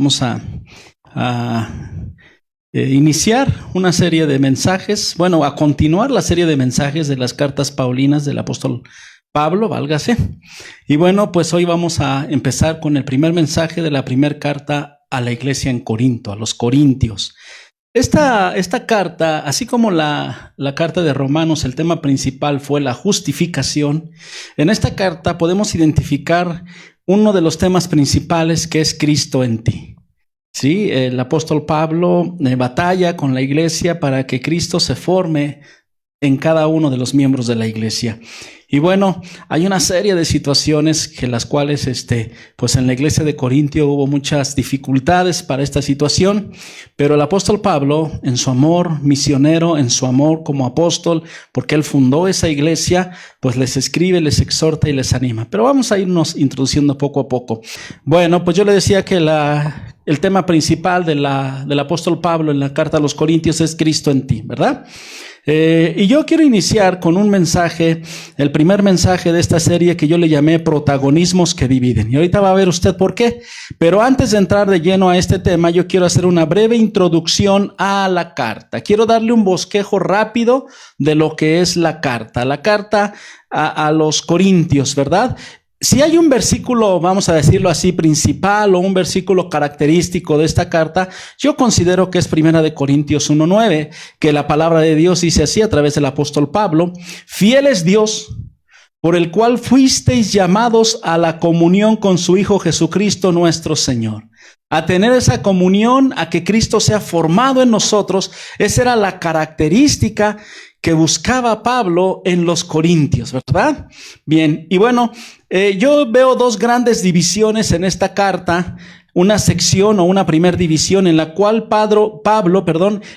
Vamos a iniciar una serie de mensajes, a continuar la serie de mensajes de las cartas paulinas del apóstol Pablo, válgase. Y pues hoy vamos a empezar con el primer mensaje de la primera carta a la iglesia en Corinto, a los corintios. Esta carta, así como la carta de Romanos, el tema principal fue la justificación. En esta carta podemos identificar uno de los temas principales, que es Cristo en ti. Sí, el apóstol Pablo batalla con la iglesia para que Cristo se forme en cada uno de los miembros de la iglesia. Y hay una serie de situaciones que las cuales, en la iglesia de Corintio hubo muchas dificultades para esta situación, pero el apóstol Pablo, en su amor misionero, en su amor como apóstol, porque él fundó esa iglesia, pues les escribe, les exhorta y les anima. Pero vamos a irnos introduciendo poco a poco. Yo le decía que el tema principal del apóstol Pablo en la carta a los Corintios es Cristo en ti, ¿verdad? Y yo quiero iniciar con un mensaje, el primer mensaje de esta serie que yo le llamé protagonismos que dividen. Y ahorita va a ver usted por qué. Pero antes de entrar de lleno a este tema, yo quiero hacer una breve introducción a la carta. Quiero darle un bosquejo rápido de lo que es la carta a los Corintios, ¿verdad? Si hay un versículo, vamos a decirlo así, principal o un versículo característico de esta carta, yo considero que es 1 Corintios 1:9, que la palabra de Dios dice así a través del apóstol Pablo: fiel es Dios, por el cual fuisteis llamados a la comunión con su Hijo Jesucristo nuestro Señor. A tener esa comunión, a que Cristo sea formado en nosotros, esa era la característica que buscaba Pablo en los Corintios, ¿verdad? Bien, y yo veo dos grandes divisiones en esta carta, una sección o una primera división en la cual Pablo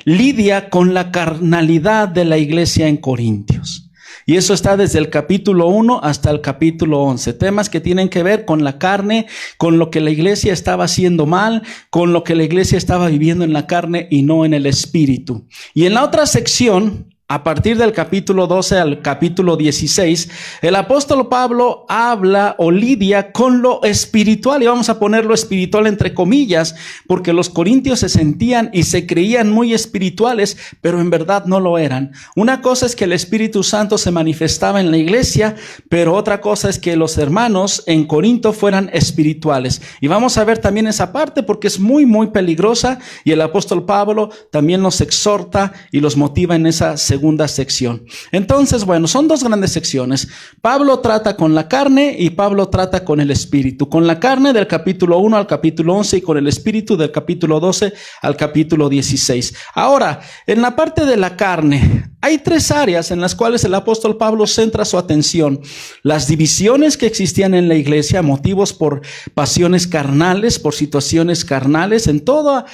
lidia con la carnalidad de la iglesia en Corintios. Y eso está desde el capítulo 1 hasta el capítulo 11. Temas que tienen que ver con la carne, con lo que la iglesia estaba haciendo mal, con lo que la iglesia estaba viviendo en la carne y no en el espíritu. Y en la otra sección, a partir del capítulo 12 al capítulo 16, el apóstol Pablo habla o lidia con lo espiritual, y vamos a ponerlo espiritual entre comillas, porque los corintios se sentían y se creían muy espirituales, pero en verdad no lo eran. Una cosa es que el Espíritu Santo se manifestaba en la iglesia, pero otra cosa es que los hermanos en Corinto fueran espirituales. Y vamos a ver también esa parte porque es muy, muy peligrosa, y el apóstol Pablo también los exhorta y los motiva en esa segunda sección. Entonces, son dos grandes secciones. Pablo trata con la carne y Pablo trata con el espíritu. Con la carne del capítulo 1 al capítulo 11 y con el espíritu del capítulo 12 al capítulo 16. Ahora, en la parte de la carne, hay tres áreas en las cuales el apóstol Pablo centra su atención: las divisiones que existían en la iglesia, motivos por pasiones carnales, por situaciones carnales, en todo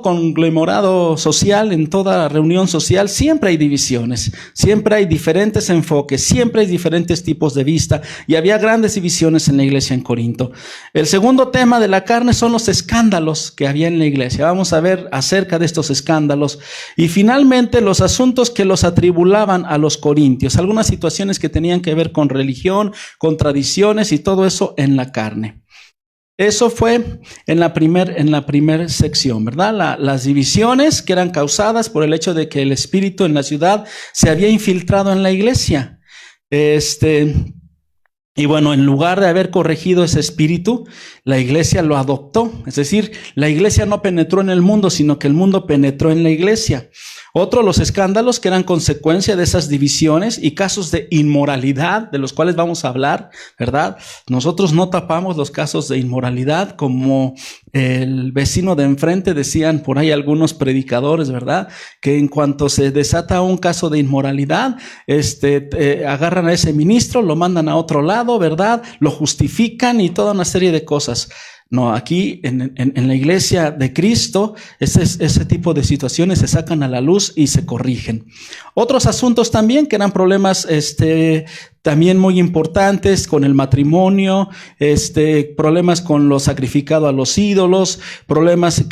conglomerado social, en toda reunión social, siempre hay divisiones, siempre hay diferentes enfoques, siempre hay diferentes tipos de vista, y había grandes divisiones en la iglesia en Corinto. El segundo tema de la carne son los escándalos que había en la iglesia. Vamos a ver acerca de estos escándalos. Y finalmente, los asuntos que los atribulaban a los corintios, algunas situaciones que tenían que ver con religión, con tradiciones y todo eso en la carne. Eso fue en la primera sección, ¿verdad? Las divisiones que eran causadas por el hecho de que el espíritu en la ciudad se había infiltrado en la iglesia. En lugar de haber corregido ese espíritu, la iglesia lo adoptó. Es decir, la iglesia no penetró en el mundo, sino que el mundo penetró en la iglesia. Otro, los escándalos que eran consecuencia de esas divisiones y casos de inmoralidad, de los cuales vamos a hablar, ¿verdad? Nosotros no tapamos los casos de inmoralidad, como el vecino de enfrente, decían por ahí algunos predicadores, ¿verdad? Que en cuanto se desata un caso de inmoralidad, agarran a ese ministro, lo mandan a otro lado, ¿verdad? Lo justifican y toda una serie de cosas. No, aquí en la iglesia de Cristo, ese tipo de situaciones se sacan a la luz y se corrigen. Otros asuntos también que eran problemas también muy importantes con el matrimonio, problemas con lo sacrificado a los ídolos, problemas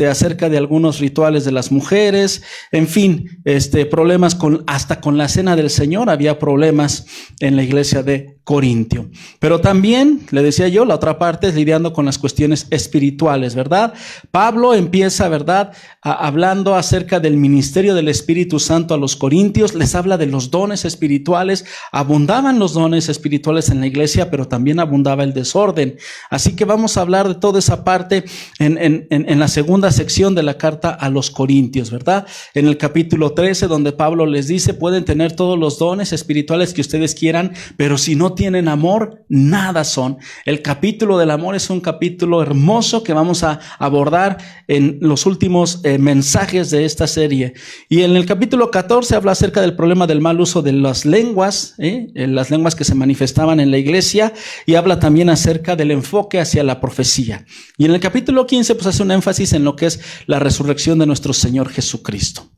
acerca de algunos rituales de las mujeres, en fin, problemas hasta con la cena del Señor. Había problemas en la iglesia de Corintio. Pero también, le decía yo, la otra parte es lidiando con las cuestiones espirituales, ¿verdad? Pablo empieza, ¿verdad?, hablando acerca del ministerio del Espíritu Santo a los corintios, les habla de los dones espirituales. Abundaban los dones espirituales en la iglesia, pero también abundaba el desorden. Así que vamos a hablar de toda esa parte en la segunda sección de la carta a los corintios, ¿verdad? En el capítulo 13, donde Pablo les dice, pueden tener todos los dones espirituales que ustedes quieran, pero si no tienen amor, nada son. El capítulo del amor es un capítulo hermoso que vamos a abordar en los últimos mensajes de esta serie. Y en el capítulo 14 habla acerca del problema del mal uso de las lenguas que se manifestaban en la iglesia, y habla también acerca del enfoque hacia la profecía. Y en el capítulo 15 pues hace un énfasis en lo que es la resurrección de nuestro Señor Jesucristo.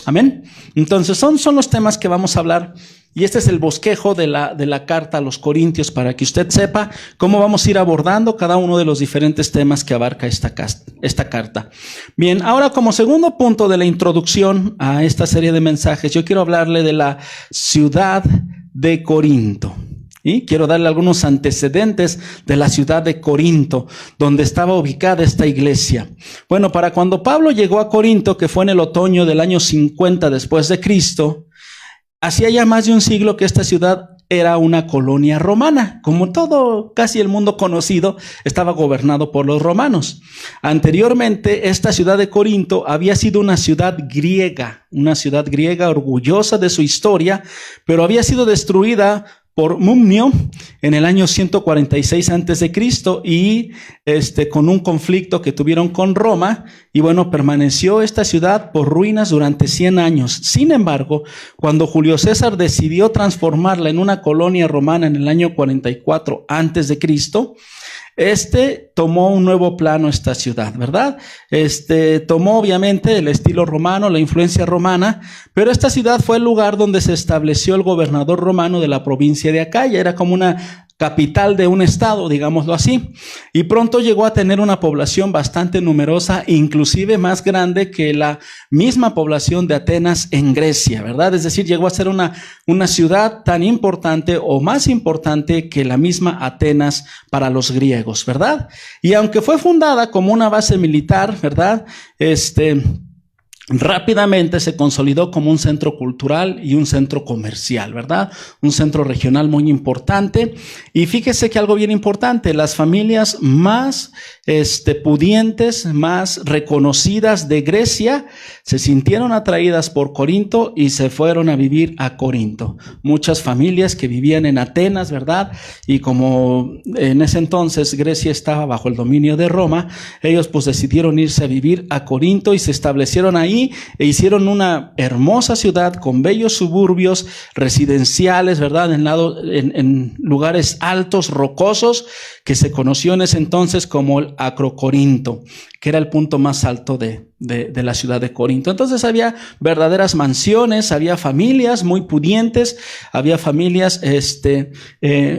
Amén. Entonces son los temas que vamos a hablar, y este es el bosquejo de la carta a los Corintios, para que usted sepa cómo vamos a ir abordando cada uno de los diferentes temas que abarca esta carta. Bien, ahora como segundo punto de la introducción a esta serie de mensajes, yo quiero hablarle de la ciudad de Corinto. Y quiero darle algunos antecedentes de la ciudad de Corinto, donde estaba ubicada esta iglesia. Bueno, para cuando Pablo llegó a Corinto, que fue en el otoño del año 50 después de Cristo, hacía ya más de un siglo que esta ciudad era una colonia romana. Como todo, casi el mundo conocido, estaba gobernado por los romanos. Anteriormente, esta ciudad de Corinto había sido una ciudad griega orgullosa de su historia, pero había sido destruida por Mumnio en el año 146 a.C. y con un conflicto que tuvieron con Roma, y bueno, permaneció esta ciudad por ruinas durante 100 años. Sin embargo, cuando Julio César decidió transformarla en una colonia romana en el año 44 a.C., tomó un nuevo plano esta ciudad, ¿verdad? Tomó obviamente el estilo romano, la influencia romana, pero esta ciudad fue el lugar donde se estableció el gobernador romano de la provincia de Acaya. Era como una capital de un estado, digámoslo así, y pronto llegó a tener una población bastante numerosa, inclusive más grande que la misma población de Atenas en Grecia, ¿verdad? Es decir, llegó a ser una ciudad tan importante o más importante que la misma Atenas para los griegos, ¿verdad? Y aunque fue fundada como una base militar, ¿verdad?, rápidamente se consolidó como un centro cultural y un centro comercial, ¿verdad? Un centro regional muy importante. Y fíjese que algo bien importante, las familias más pudientes, más reconocidas de Grecia, se sintieron atraídas por Corinto y se fueron a vivir a Corinto. Muchas familias que vivían en Atenas, ¿verdad? Y como en ese entonces Grecia estaba bajo el dominio de Roma, ellos pues decidieron irse a vivir a Corinto y se establecieron ahí e hicieron una hermosa ciudad con bellos suburbios residenciales, ¿verdad? En lugares altos, rocosos, que se conoció en ese entonces como el Acrocorinto, que era el punto más alto de la ciudad de Corinto. Entonces había verdaderas mansiones, había familias muy pudientes, había familias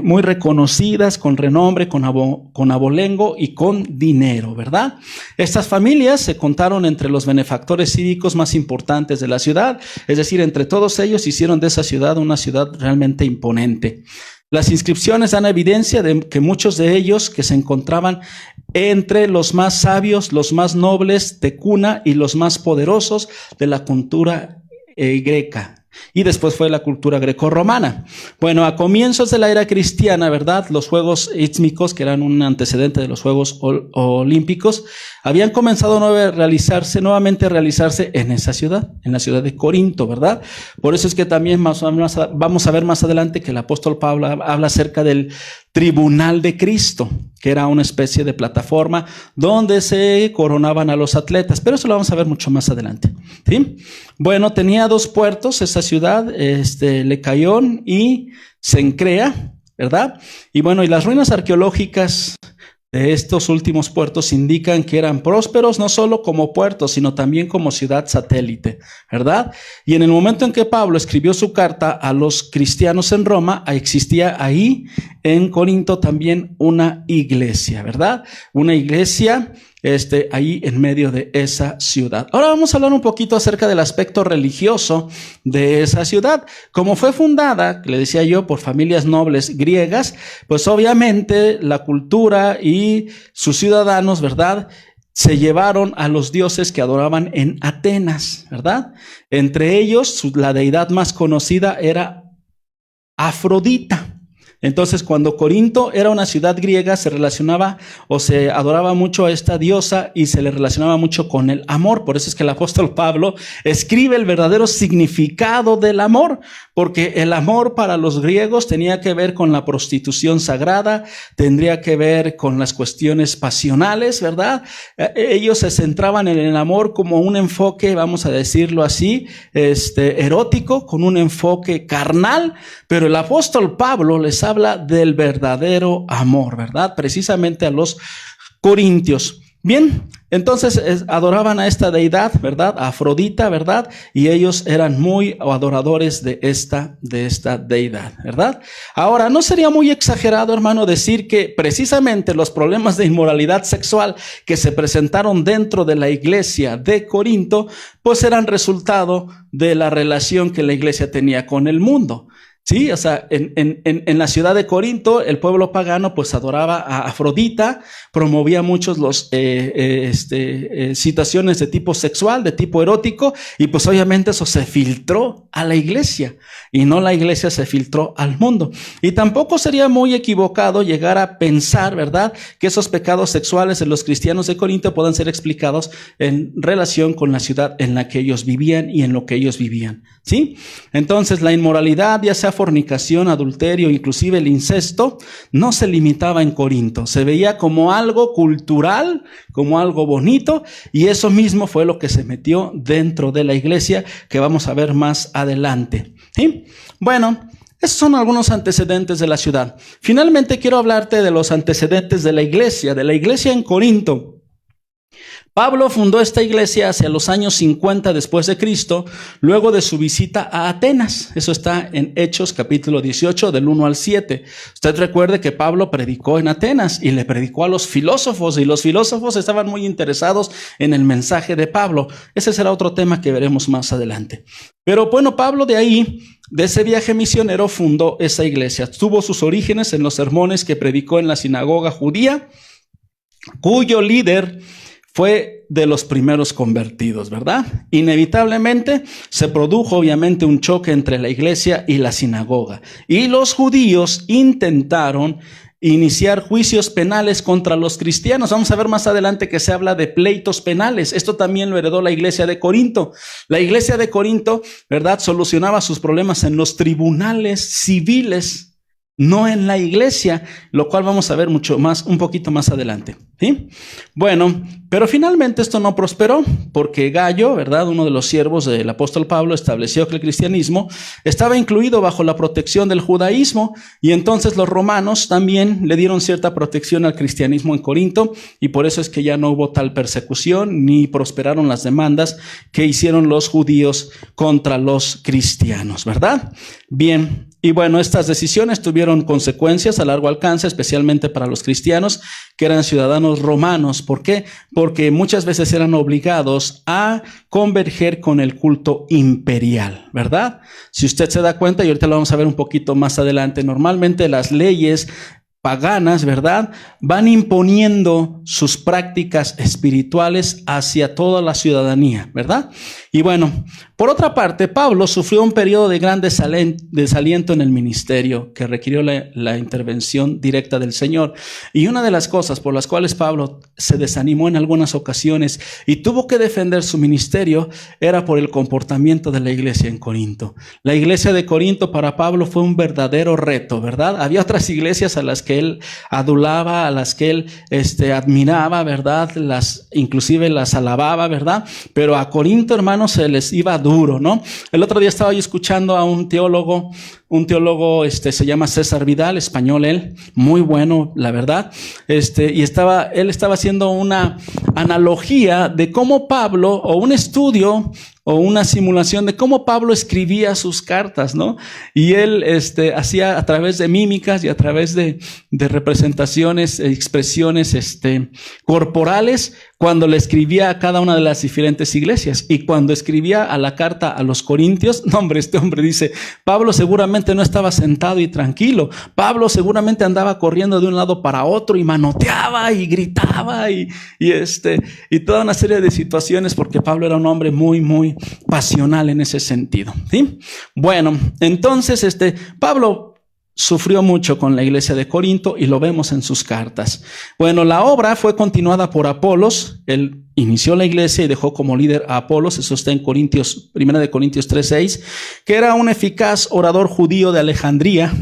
muy reconocidas, con renombre, con abolengo y con dinero, ¿verdad? Estas familias se contaron entre los benefactores cívicos más importantes de la ciudad, es decir, entre todos ellos hicieron de esa ciudad una ciudad realmente imponente. Las inscripciones dan evidencia de que muchos de ellos que se encontraban entre los más sabios, los más nobles de cuna y los más poderosos de la cultura greca. Y después fue la cultura grecorromana. Bueno, a comienzos de la era cristiana, ¿verdad?, los Juegos Istmicos, que eran un antecedente de los Juegos Olímpicos, habían comenzado nuevamente a realizarse en esa ciudad, en la ciudad de Corinto, ¿verdad? Por eso es que también vamos a ver más adelante que el apóstol Pablo habla acerca del Tribunal de Cristo, que era una especie de plataforma donde se coronaban a los atletas, pero eso lo vamos a ver mucho más adelante, ¿sí? Bueno, tenía dos puertos esa ciudad, Lecaión y Cencrea, ¿verdad? Y bueno, y las ruinas arqueológicas de estos últimos puertos indican que eran prósperos no solo como puertos, sino también como ciudad satélite, ¿verdad? Y en el momento en que Pablo escribió su carta a los cristianos en Roma, existía ahí en Corinto también una iglesia, ¿verdad? Una iglesia ahí en medio de esa ciudad. Ahora vamos a hablar un poquito acerca del aspecto religioso de esa ciudad. Como fue fundada, le decía yo, por familias nobles griegas, pues obviamente la cultura y sus ciudadanos, ¿verdad?, se llevaron a los dioses que adoraban en Atenas, ¿verdad? Entre ellos, la deidad más conocida era Afrodita. Entonces, cuando Corinto era una ciudad griega, se relacionaba o se adoraba mucho a esta diosa y se le relacionaba mucho con el amor. Por eso es que el apóstol Pablo escribe el verdadero significado del amor, porque el amor para los griegos tenía que ver con la prostitución sagrada, tendría que ver con las cuestiones pasionales, ¿verdad? Ellos se centraban en el amor como un enfoque, vamos a decirlo así, erótico, con un enfoque carnal, pero el apóstol Pablo les habla del verdadero amor, ¿verdad? Precisamente a los corintios. Bien, entonces adoraban a esta deidad, ¿verdad? A Afrodita, ¿verdad? Y ellos eran muy adoradores de esta deidad, ¿verdad? Ahora, ¿no sería muy exagerado, hermano, decir que precisamente los problemas de inmoralidad sexual que se presentaron dentro de la iglesia de Corinto, pues eran resultado de la relación que la iglesia tenía con el mundo? Sí, o sea, en la ciudad de Corinto, el pueblo pagano pues adoraba a Afrodita, promovía muchos situaciones de tipo sexual, de tipo erótico, y pues obviamente eso se filtró a la iglesia, y no la iglesia se filtró al mundo. Y tampoco sería muy equivocado llegar a pensar, ¿verdad?, que esos pecados sexuales de los cristianos de Corinto puedan ser explicados en relación con la ciudad en la que ellos vivían y en lo que ellos vivían, ¿sí? Entonces, la inmoralidad, ya sea fornicación, adulterio, inclusive el incesto, no se limitaba en Corinto. Se veía como algo cultural, como algo bonito, y eso mismo fue lo que se metió dentro de la iglesia, que vamos a ver más adelante. ¿Sí? Bueno, esos son algunos antecedentes de la ciudad. Finalmente quiero hablarte de los antecedentes de la iglesia en Corinto. Pablo fundó esta iglesia hacia los años 50 después de Cristo, luego de su visita a Atenas. Eso está en Hechos capítulo 18 del 1 al 7. Usted recuerde que Pablo predicó en Atenas y le predicó a los filósofos, y los filósofos estaban muy interesados en el mensaje de Pablo. Ese será otro tema que veremos más adelante. Pero bueno, Pablo de ese viaje misionero fundó esa iglesia. Tuvo sus orígenes en los sermones que predicó en la sinagoga judía, cuyo líder fue de los primeros convertidos, ¿verdad? Inevitablemente se produjo obviamente un choque entre la iglesia y la sinagoga, y los judíos intentaron iniciar juicios penales contra los cristianos. Vamos a ver más adelante que se habla de pleitos penales. Esto también lo heredó la iglesia de Corinto. La iglesia de Corinto, ¿verdad?, solucionaba sus problemas en los tribunales civiles, no en la iglesia, lo cual vamos a ver un poquito más adelante, ¿sí? Bueno, pero finalmente esto no prosperó, porque Gallo, ¿verdad?, uno de los siervos del apóstol Pablo, estableció que el cristianismo estaba incluido bajo la protección del judaísmo, y entonces los romanos también le dieron cierta protección al cristianismo en Corinto, y por eso es que ya no hubo tal persecución, ni prosperaron las demandas que hicieron los judíos contra los cristianos, ¿verdad? Bien. Y bueno, estas decisiones tuvieron consecuencias a largo alcance, especialmente para los cristianos que eran ciudadanos romanos. ¿Por qué? Porque muchas veces eran obligados a converger con el culto imperial, ¿verdad? Si usted se da cuenta, y ahorita lo vamos a ver un poquito más adelante, normalmente las leyes paganas, ¿verdad?, van imponiendo sus prácticas espirituales hacia toda la ciudadanía, ¿verdad? Y bueno, por otra parte, Pablo sufrió un periodo de gran desaliento en el ministerio que requirió la intervención directa del Señor. Y una de las cosas por las cuales Pablo se desanimó en algunas ocasiones y tuvo que defender su ministerio era por el comportamiento de la iglesia en Corinto. La iglesia de Corinto para Pablo fue un verdadero reto, ¿verdad? Había otras iglesias a las que él adulaba, a las que él admiraba, ¿verdad? Inclusive las alababa, ¿verdad? Pero a Corinto, hermanos, se les iba duro, ¿no? El otro día estaba yo escuchando a un teólogo un teólogo, se llama César Vidal, español él, muy bueno, la verdad, y él estaba haciendo una analogía de cómo Pablo, o un estudio, o una simulación de cómo Pablo escribía sus cartas, ¿no? Y él hacía a través de mímicas y a través de representaciones, expresiones corporales, cuando le escribía a cada una de las diferentes iglesias. Y cuando escribía a la carta a los Corintios, no hombre, este hombre dice, Pablo seguramente no estaba sentado y tranquilo. Pablo seguramente andaba corriendo de un lado para otro y manoteaba y gritaba y toda una serie de situaciones, porque Pablo era un hombre muy, muy pasional en ese sentido, ¿sí? Bueno, entonces Pablo sufrió mucho con la iglesia de Corinto y lo vemos en sus cartas. Bueno, la obra fue continuada por Apolos. Él inició la iglesia y dejó como líder a Apolos. Eso está en 1 Corintios 3:6, que era un eficaz orador judío de Alejandría,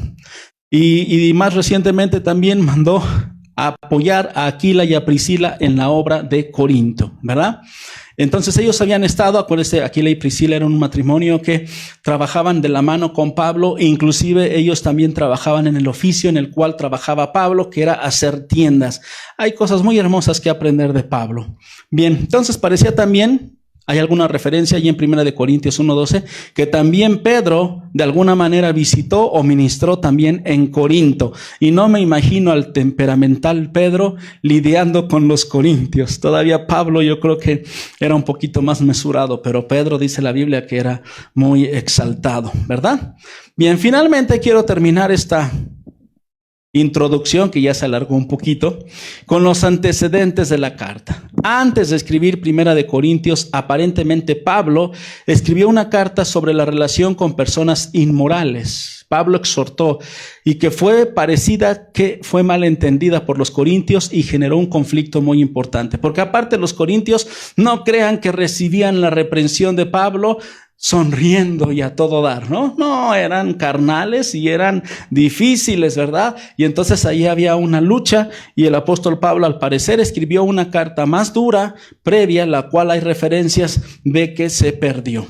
y más recientemente también mandó a apoyar a Aquila y a Priscila en la obra de Corinto, ¿verdad? Entonces ellos habían estado, acuérdense, Aquila y Priscila eran un matrimonio que trabajaban de la mano con Pablo, e inclusive ellos también trabajaban en el oficio en el cual trabajaba Pablo, que era hacer tiendas. Hay cosas muy hermosas que aprender de Pablo. Bien, entonces parecía también, hay alguna referencia allí en 1 Corintios 1:12, que también Pedro de alguna manera visitó o ministró también en Corinto. Y no me imagino al temperamental Pedro lidiando con los corintios. Todavía Pablo yo creo que era un poquito más mesurado, pero Pedro dice la Biblia que era muy exaltado, ¿verdad? Bien, finalmente quiero terminar esta introducción, que ya se alargó un poquito, con los antecedentes de la carta. Antes de escribir 1 Corintios, aparentemente Pablo escribió una carta sobre la relación con personas inmorales. Pablo exhortó, y que fue parecida, que fue mal entendida por los corintios y generó un conflicto muy importante. Porque aparte los corintios no crean que recibían la reprensión de Pablo sonriendo y a todo dar, ¿no? No, eran carnales y eran difíciles, ¿verdad? Y entonces ahí había una lucha, y el apóstol Pablo al parecer escribió una carta más dura previa, la cual hay referencias de que se perdió.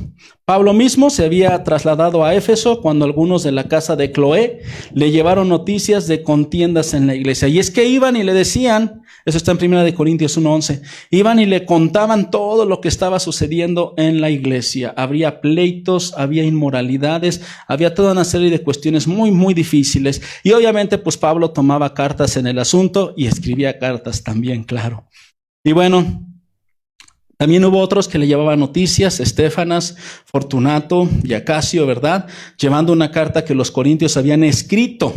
Pablo mismo se había trasladado a Éfeso cuando algunos de la casa de Cloé le llevaron noticias de contiendas en la iglesia. Y es que iban y le decían, eso está en 1 Corintios 1:11, iban y le contaban todo lo que estaba sucediendo en la iglesia. Habría pleitos, había inmoralidades, había toda una serie de cuestiones muy, muy difíciles. Y obviamente pues Pablo tomaba cartas en el asunto y escribía cartas también, claro. Y bueno, también hubo otros que le llevaban noticias, Estéfanas, Fortunato y Acasio, ¿verdad? Llevando una carta que los corintios habían escrito.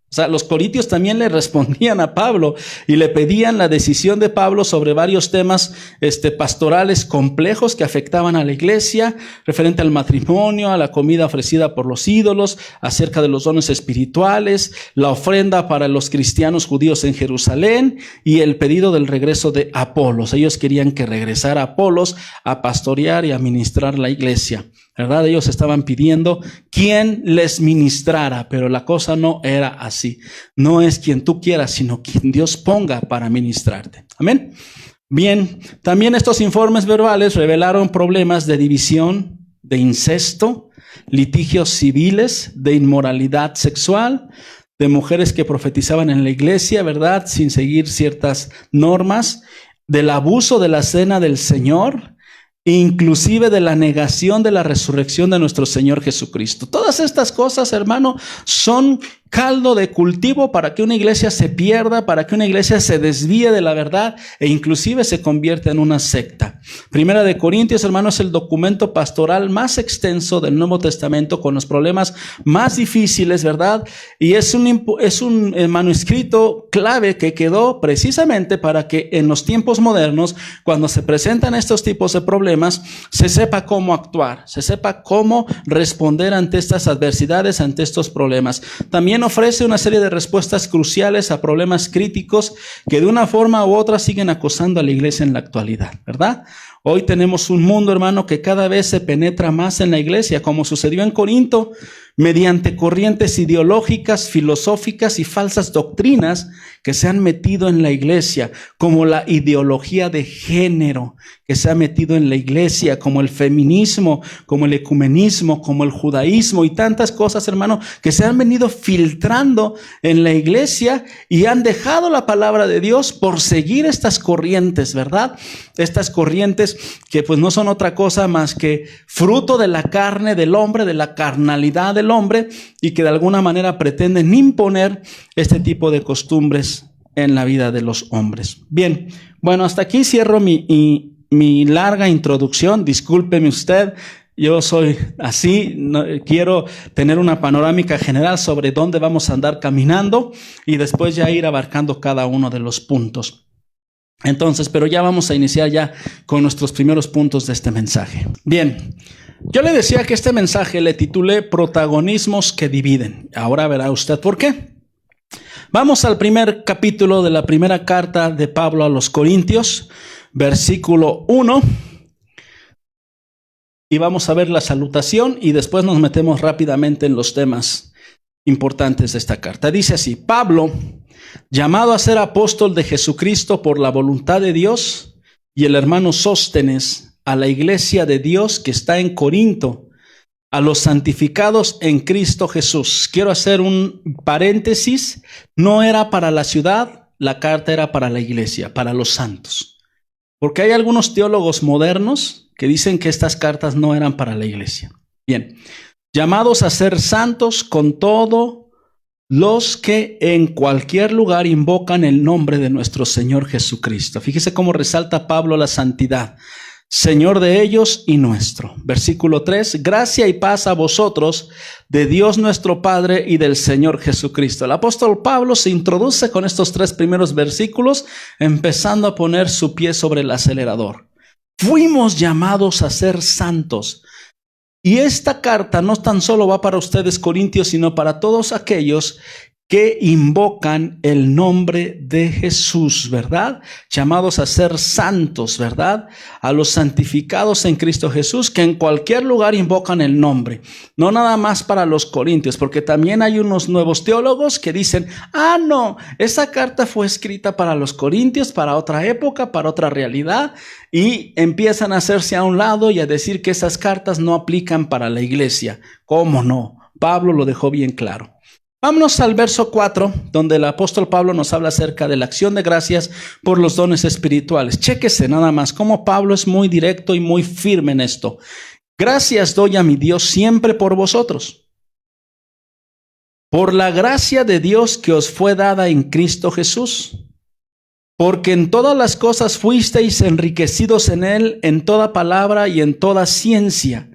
O sea, los corintios también le respondían a Pablo y le pedían la decisión de Pablo sobre varios temas pastorales complejos que afectaban a la iglesia, referente al matrimonio, a la comida ofrecida por los ídolos, acerca de los dones espirituales, la ofrenda para los cristianos judíos en Jerusalén y el pedido del regreso de Apolos. Ellos querían que regresara Apolos a pastorear y a ministrar la iglesia, ¿verdad? Ellos estaban pidiendo quien les ministrara, pero la cosa no era así. No es quien tú quieras, sino quien Dios ponga para ministrarte. Amén. Bien, también estos informes verbales revelaron problemas de división, de incesto, litigios civiles, de inmoralidad sexual, de mujeres que profetizaban en la iglesia, ¿verdad?, sin seguir ciertas normas, del abuso de la cena del Señor, inclusive de la negación de la resurrección de nuestro Señor Jesucristo. Todas estas cosas, hermano, son caldo de cultivo para que una iglesia se pierda, para que una iglesia se desvíe de la verdad e inclusive se convierta en una secta. 1 Corintios, hermano, es el documento pastoral más extenso del Nuevo Testamento, con los problemas más difíciles, ¿verdad? Y es un manuscrito clave que quedó precisamente para que en los tiempos modernos, cuando se presentan estos tipos de problemas, se sepa cómo actuar, se sepa cómo responder ante estas adversidades, ante estos problemas. También ofrece una serie de respuestas cruciales a problemas críticos que de una forma u otra siguen acosando a la iglesia en la actualidad, ¿verdad? Hoy tenemos un mundo, hermano, que cada vez se penetra más en la iglesia, como sucedió en Corinto. mediante corrientes ideológicas, filosóficas y falsas doctrinas que se han metido en la iglesia, como la ideología de género que se ha metido en la iglesia, como el feminismo, como el ecumenismo, como el judaísmo y tantas cosas, hermano, que se han venido filtrando en la iglesia y han dejado la palabra de Dios por seguir estas corrientes, ¿verdad? Estas corrientes que pues no son otra cosa más que fruto de la carne del hombre, de la carnalidad del hombre, y que de alguna manera pretenden imponer este tipo de costumbres en la vida de los hombres. Bien, bueno, hasta aquí cierro mi larga introducción. Discúlpeme usted, yo soy así, no, quiero tener una panorámica general sobre dónde vamos a andar caminando y después ya ir abarcando cada uno de los puntos. Entonces, pero ya vamos a iniciar ya con nuestros primeros puntos de este mensaje. Bien, yo le decía que este mensaje le titulé Protagonismos que dividen. Ahora verá usted por qué. Vamos al primer capítulo de la primera carta de Pablo a los Corintios, versículo 1. Y vamos a ver la salutación y después nos metemos rápidamente en los temas importantes de esta carta. Dice así: Pablo, llamado a ser apóstol de Jesucristo por la voluntad de Dios, y el hermano Sóstenes, a la iglesia de Dios que está en Corinto, a los santificados en Cristo Jesús. Quiero hacer un paréntesis. No era para la ciudad, la carta era para la iglesia, para los santos. Porque hay algunos teólogos modernos que dicen que estas cartas no eran para la iglesia. Bien, llamados a ser santos con todo los que en cualquier lugar invocan el nombre de nuestro Señor Jesucristo. Fíjese cómo resalta Pablo la santidad. Señor de ellos y nuestro. Versículo 3, gracia y paz a vosotros, de Dios nuestro Padre y del Señor Jesucristo. El apóstol Pablo se introduce con estos 3 primeros versículos, empezando a poner su pie sobre el acelerador. Fuimos llamados a ser santos. Y esta carta no tan solo va para ustedes, corintios, sino para todos aquellos que invocan el nombre de Jesús, ¿verdad? Llamados a ser santos, ¿verdad? A los santificados en Cristo Jesús, que en cualquier lugar invocan el nombre. No nada más para los corintios, porque también hay unos nuevos teólogos que dicen, no, esa carta fue escrita para los corintios, para otra época, para otra realidad, y empiezan a hacerse a un lado y a decir que esas cartas no aplican para la iglesia. ¿Cómo no? Pablo lo dejó bien claro. Vámonos al verso 4, donde el apóstol Pablo nos habla acerca de la acción de gracias por los dones espirituales. Chéquese nada más cómo Pablo es muy directo y muy firme en esto. Gracias doy a mi Dios siempre por vosotros, por la gracia de Dios que os fue dada en Cristo Jesús, porque en todas las cosas fuisteis enriquecidos en él, en toda palabra y en toda ciencia,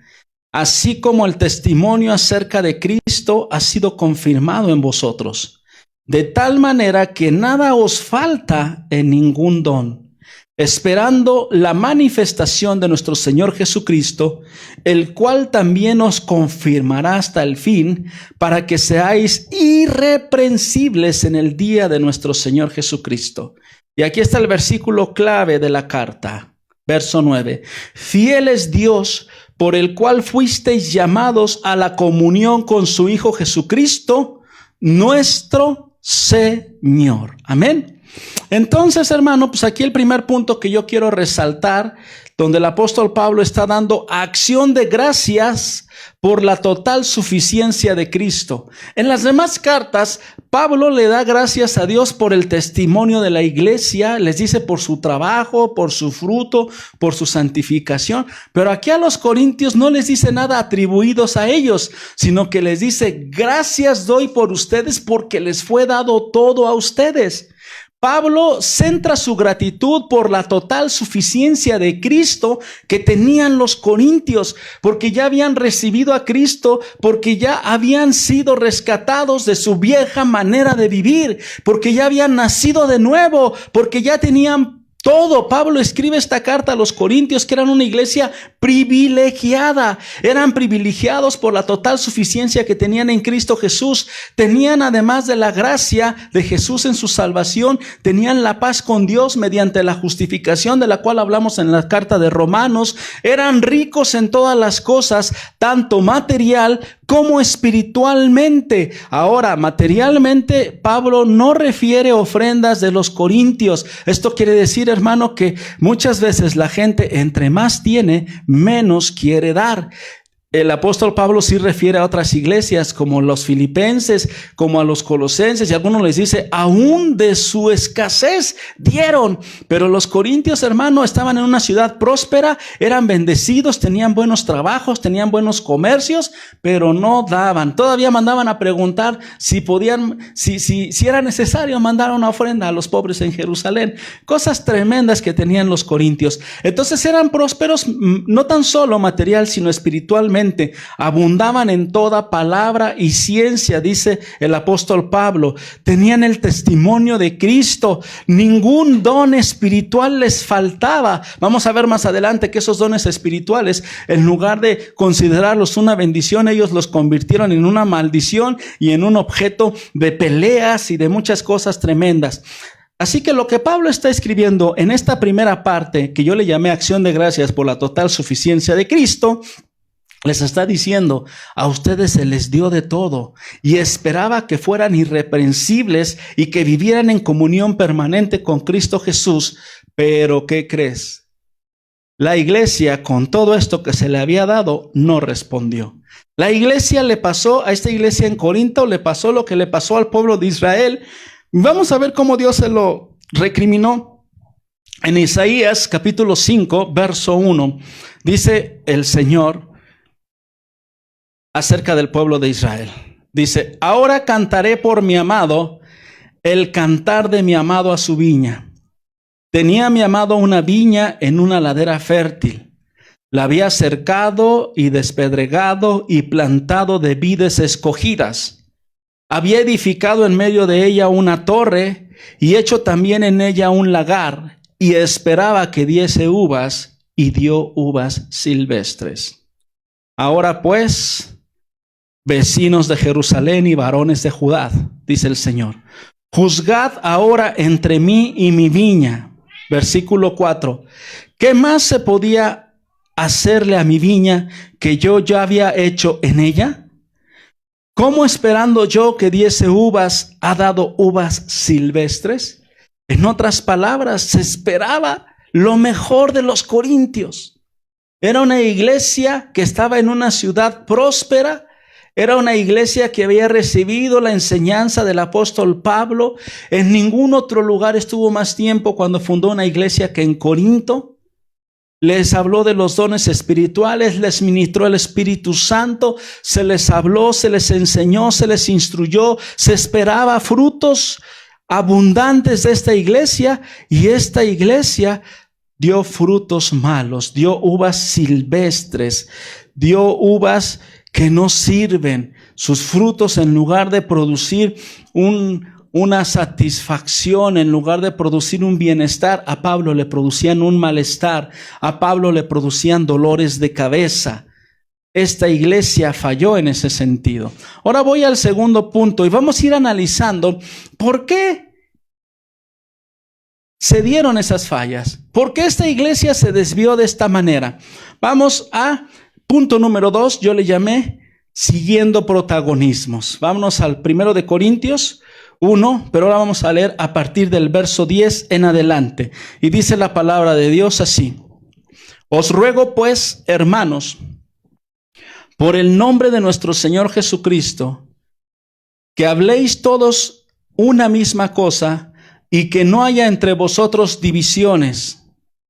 así como el testimonio acerca de Cristo ha sido confirmado en vosotros, de tal manera que nada os falta en ningún don, esperando la manifestación de nuestro Señor Jesucristo, el cual también os confirmará hasta el fin, para que seáis irreprensibles en el día de nuestro Señor Jesucristo. Y aquí está el versículo clave de la carta, verso 9. Fiel es Dios, por el cual fuisteis llamados a la comunión con su Hijo Jesucristo, nuestro Señor. Amén. Entonces, hermano, pues aquí el primer punto que yo quiero resaltar, donde el apóstol Pablo está dando acción de gracias por la total suficiencia de Cristo. En las demás cartas, Pablo le da gracias a Dios por el testimonio de la iglesia, les dice por su trabajo, por su fruto, por su santificación, pero aquí a los corintios no les dice nada atribuidos a ellos, sino que les dice, gracias doy por ustedes porque les fue dado todo a ustedes. Pablo centra su gratitud por la total suficiencia de Cristo que tenían los corintios, porque ya habían recibido a Cristo, porque ya habían sido rescatados de su vieja manera de vivir, porque ya habían nacido de nuevo, porque ya tenían todo. Pablo escribe esta carta a los corintios, que eran una iglesia privilegiada, eran privilegiados por la total suficiencia que tenían en Cristo Jesús. Tenían, además de la gracia de Jesús en su salvación, tenían la paz con Dios mediante la justificación de la cual hablamos en la carta de Romanos. Eran ricos en todas las cosas, tanto material como espiritualmente. Ahora, materialmente, Pablo no refiere ofrendas de los corintios. Esto quiere decir, hermano, que muchas veces la gente entre más tiene, menos quiere dar. El apóstol Pablo sí refiere a otras iglesias como los filipenses, como a los colosenses, y algunos les dice, aún de su escasez dieron. Pero los corintios, hermano, estaban en una ciudad próspera, eran bendecidos, tenían buenos trabajos, tenían buenos comercios, pero no daban. Todavía mandaban a preguntar si podían, si era necesario mandar una ofrenda a los pobres en Jerusalén. Cosas tremendas que tenían los corintios. Entonces eran prósperos no tan solo material, sino espiritualmente. Abundaban en toda palabra y ciencia, dice el apóstol Pablo. Tenían el testimonio de Cristo. Ningún don espiritual les faltaba. Vamos a ver más adelante que esos dones espirituales, en lugar de considerarlos una bendición, ellos los convirtieron en una maldición y en un objeto de peleas y de muchas cosas tremendas. Así que lo que Pablo está escribiendo en esta primera parte, que yo le llamé acción de gracias por la total suficiencia de Cristo, les está diciendo, a ustedes se les dio de todo y esperaba que fueran irreprensibles y que vivieran en comunión permanente con Cristo Jesús. Pero, ¿qué crees? La iglesia, con todo esto que se le había dado, no respondió. La iglesia le pasó a esta iglesia en Corinto, le pasó lo que le pasó al pueblo de Israel. Vamos a ver cómo Dios se lo recriminó. En Isaías capítulo 5, verso 1, dice el Señor acerca del pueblo de Israel. Dice, ahora cantaré por mi amado el cantar de mi amado a su viña. Tenía mi amado una viña en una ladera fértil. La había cercado y despedregado y plantado de vides escogidas. Había edificado en medio de ella una torre y hecho también en ella un lagar, y esperaba que diese uvas, y dio uvas silvestres. Ahora pues, vecinos de Jerusalén y varones de Judá, dice el Señor, juzgad ahora entre mí y mi viña. Versículo 4. ¿Qué más se podía hacerle a mi viña que yo ya había hecho en ella? ¿Cómo esperando yo que diese uvas, ha dado uvas silvestres? En otras palabras, se esperaba lo mejor de los corintios. Era una iglesia que estaba en una ciudad próspera. Era una iglesia que había recibido la enseñanza del apóstol Pablo. En ningún otro lugar estuvo más tiempo cuando fundó una iglesia que en Corinto. Les habló de los dones espirituales, les ministró el Espíritu Santo, se les habló, se les enseñó, se les instruyó, se esperaba frutos abundantes de esta iglesia, y esta iglesia dio frutos malos, dio uvas silvestres, dio uvas que no sirven. Sus frutos, en lugar de producir una satisfacción, en lugar de producir un bienestar, a Pablo le producían un malestar, a Pablo le producían dolores de cabeza. Esta iglesia falló en ese sentido. Ahora voy al segundo punto y vamos a ir analizando por qué se dieron esas fallas. ¿Por qué esta iglesia se desvió de esta manera? Vamos a punto número 2, yo le llamé siguiendo protagonismos. Vámonos al 1 de Corintios 1, pero ahora vamos a leer a partir del verso 10 en adelante. Y dice la palabra de Dios así: Os ruego pues, hermanos, por el nombre de nuestro Señor Jesucristo, que habléis todos una misma cosa y que no haya entre vosotros divisiones.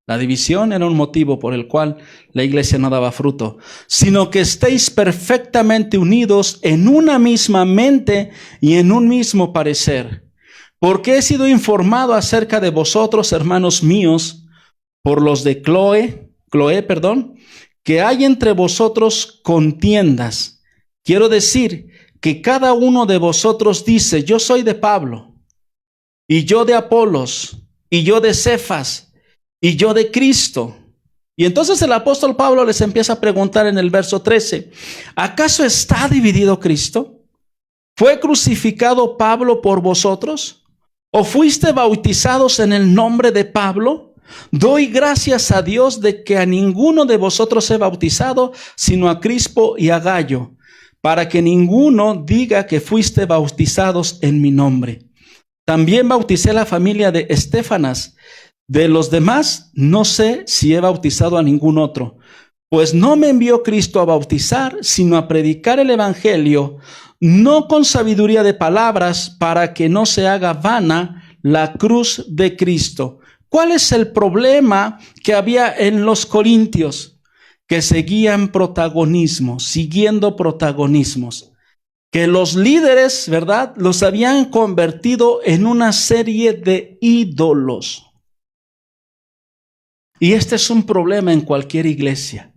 La división era un motivo por el cual la iglesia no daba fruto, sino que estéis perfectamente unidos en una misma mente y en un mismo parecer. Porque he sido informado acerca de vosotros, hermanos míos, por los de Cloé, que hay entre vosotros contiendas. Quiero decir que cada uno de vosotros dice: yo soy de Pablo, y yo de Apolos, y yo de Cefas, y yo de Cristo. Y entonces el apóstol Pablo les empieza a preguntar en el verso 13: ¿acaso está dividido Cristo? ¿Fue crucificado Pablo por vosotros? ¿O fuiste bautizados en el nombre de Pablo? Doy gracias a Dios de que a ninguno de vosotros he bautizado, sino a Crispo y a Gayo, para que ninguno diga que fuiste bautizados en mi nombre. También bauticé la familia de Estéfanas. De los demás, no sé si he bautizado a ningún otro, pues no me envió Cristo a bautizar, sino a predicar el evangelio, no con sabiduría de palabras, para que no se haga vana la cruz de Cristo. ¿Cuál es el problema que había en los corintios? Que seguían protagonismos, siguiendo protagonismos. Que los líderes, ¿verdad?, los habían convertido en una serie de ídolos. Y este es un problema en cualquier iglesia,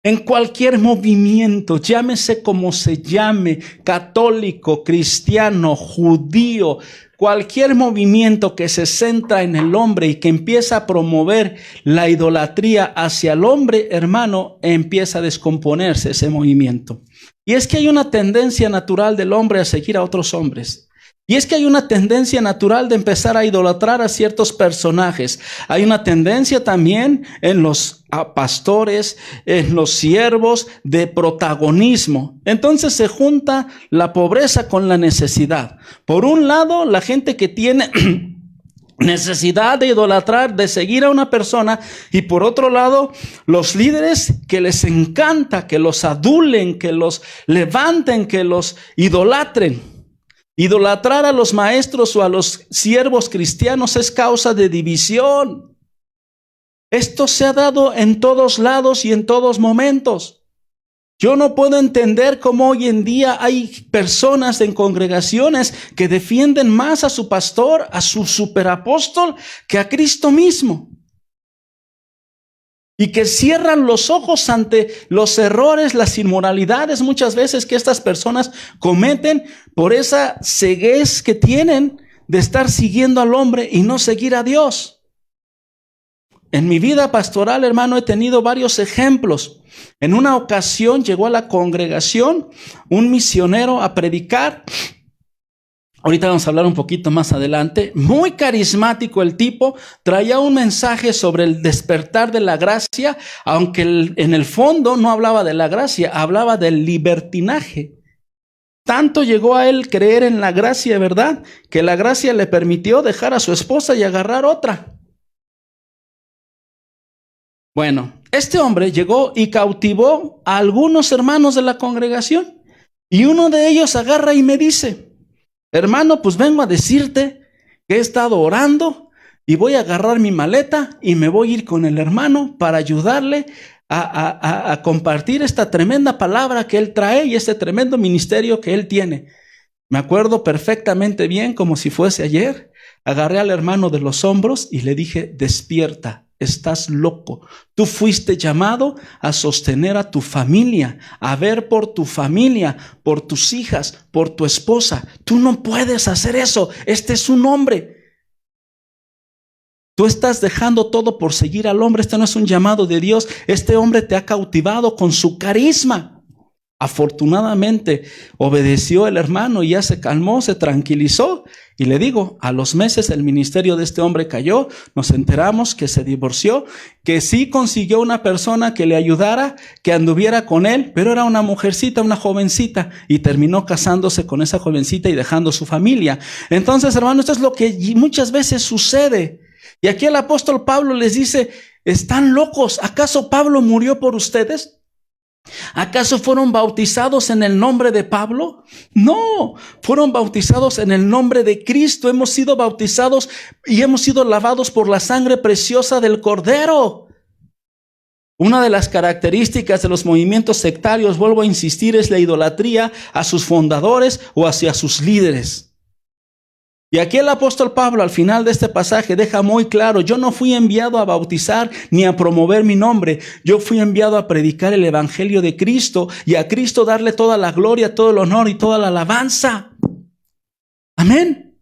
en cualquier movimiento, llámese como se llame, católico, cristiano, judío, cualquier movimiento que se centra en el hombre y que empieza a promover la idolatría hacia el hombre, hermano, empieza a descomponerse ese movimiento. Y es que hay una tendencia natural del hombre a seguir a otros hombres. Y es que hay una tendencia natural de empezar a idolatrar a ciertos personajes. Hay una tendencia también en los pastores, en los siervos, de protagonismo. Entonces se junta la pobreza con la necesidad. Por un lado, la gente que tiene necesidad de idolatrar, de seguir a una persona, y por otro lado, los líderes que les encanta que los adulen, que los levanten, que los idolatren. Idolatrar a los maestros o a los siervos cristianos es causa de división. Esto se ha dado en todos lados y en todos momentos. Yo no puedo entender cómo hoy en día hay personas en congregaciones que defienden más a su pastor, a su superapóstol, que a Cristo mismo. Y que cierran los ojos ante los errores, las inmoralidades muchas veces que estas personas cometen por esa ceguez que tienen de estar siguiendo al hombre y no seguir a Dios. En mi vida pastoral, hermano, he tenido varios ejemplos. En una ocasión llegó a la congregación un misionero a predicar. Ahorita vamos a hablar un poquito más adelante. Muy carismático el tipo, traía un mensaje sobre el despertar de la gracia, aunque en el fondo no hablaba de la gracia, hablaba del libertinaje. Tanto llegó a él creer en la gracia, ¿verdad?, que la gracia le permitió dejar a su esposa y agarrar otra. Bueno, este hombre llegó y cautivó a algunos hermanos de la congregación, y uno de ellos agarra y me dice: hermano, pues vengo a decirte que he estado orando y voy a agarrar mi maleta y me voy a ir con el hermano para ayudarle a compartir esta tremenda palabra que él trae y este tremendo ministerio que él tiene. Me acuerdo perfectamente bien, como si fuese ayer. Agarré al hermano de los hombros y le dije: despierta. Estás loco. Tú fuiste llamado a sostener a tu familia, a ver por tu familia, por tus hijas, por tu esposa. Tú no puedes hacer eso. Este es un hombre. Tú estás dejando todo por seguir al hombre. Este no es un llamado de Dios. Este hombre te ha cautivado con su carisma. Afortunadamente obedeció el hermano y ya se calmó, se tranquilizó. Y le digo, a los meses el ministerio de este hombre cayó. Nos enteramos que se divorció, que sí consiguió una persona que le ayudara, que anduviera con él, pero era una mujercita, una jovencita, y terminó casándose con esa jovencita y dejando su familia. Entonces, hermano, esto es lo que muchas veces sucede. Y aquí el apóstol Pablo les dice: ¿están locos? ¿Acaso Pablo murió por ustedes? ¿Acaso fueron bautizados en el nombre de Pablo? No, fueron bautizados en el nombre de Cristo. Hemos sido bautizados y hemos sido lavados por la sangre preciosa del Cordero. Una de las características de los movimientos sectarios, vuelvo a insistir, es la idolatría a sus fundadores o hacia sus líderes. Y aquí el apóstol Pablo al final de este pasaje deja muy claro: yo no fui enviado a bautizar ni a promover mi nombre. Yo fui enviado a predicar el evangelio de Cristo y a Cristo darle toda la gloria, todo el honor y toda la alabanza. Amén.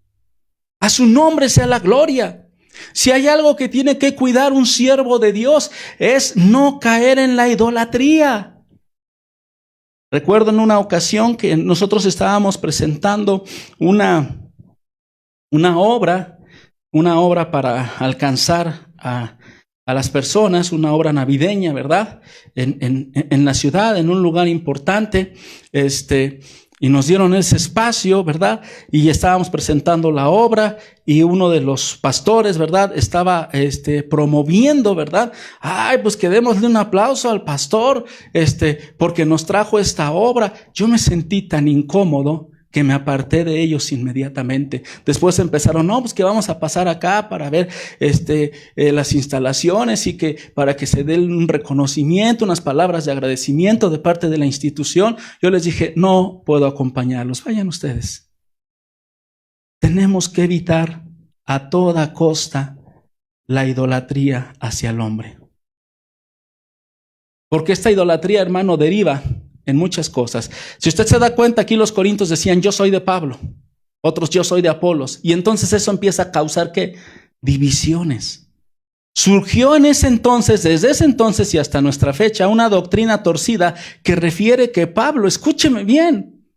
A su nombre sea la gloria. Si hay algo que tiene que cuidar un siervo de Dios, es no caer en la idolatría. Recuerdo en una ocasión que nosotros estábamos presentando una obra para alcanzar a a las personas, una obra navideña, ¿verdad? En la ciudad, en un lugar importante, y nos dieron ese espacio, ¿verdad? Y estábamos presentando la obra y uno de los pastores, ¿verdad? Estaba promoviendo, ¿verdad? Ay, pues que démosle un aplauso al pastor, porque nos trajo esta obra. Yo me sentí tan incómodo que me aparté de ellos inmediatamente. Después empezaron, no, pues que vamos a pasar acá para ver las instalaciones y que para que se dé un reconocimiento, unas palabras de agradecimiento de parte de la institución. Yo les dije, no puedo acompañarlos, vayan ustedes. Tenemos que evitar a toda costa la idolatría hacia el hombre. Porque esta idolatría, hermano, deriva en muchas cosas. Si usted se da cuenta, aquí los corintios decían, yo soy de Pablo, otros yo soy de Apolos, y entonces eso empieza a causar ¿qué? Divisiones. Surgió en ese entonces, desde ese entonces y hasta nuestra fecha, una doctrina torcida que refiere que Pablo, escúcheme bien,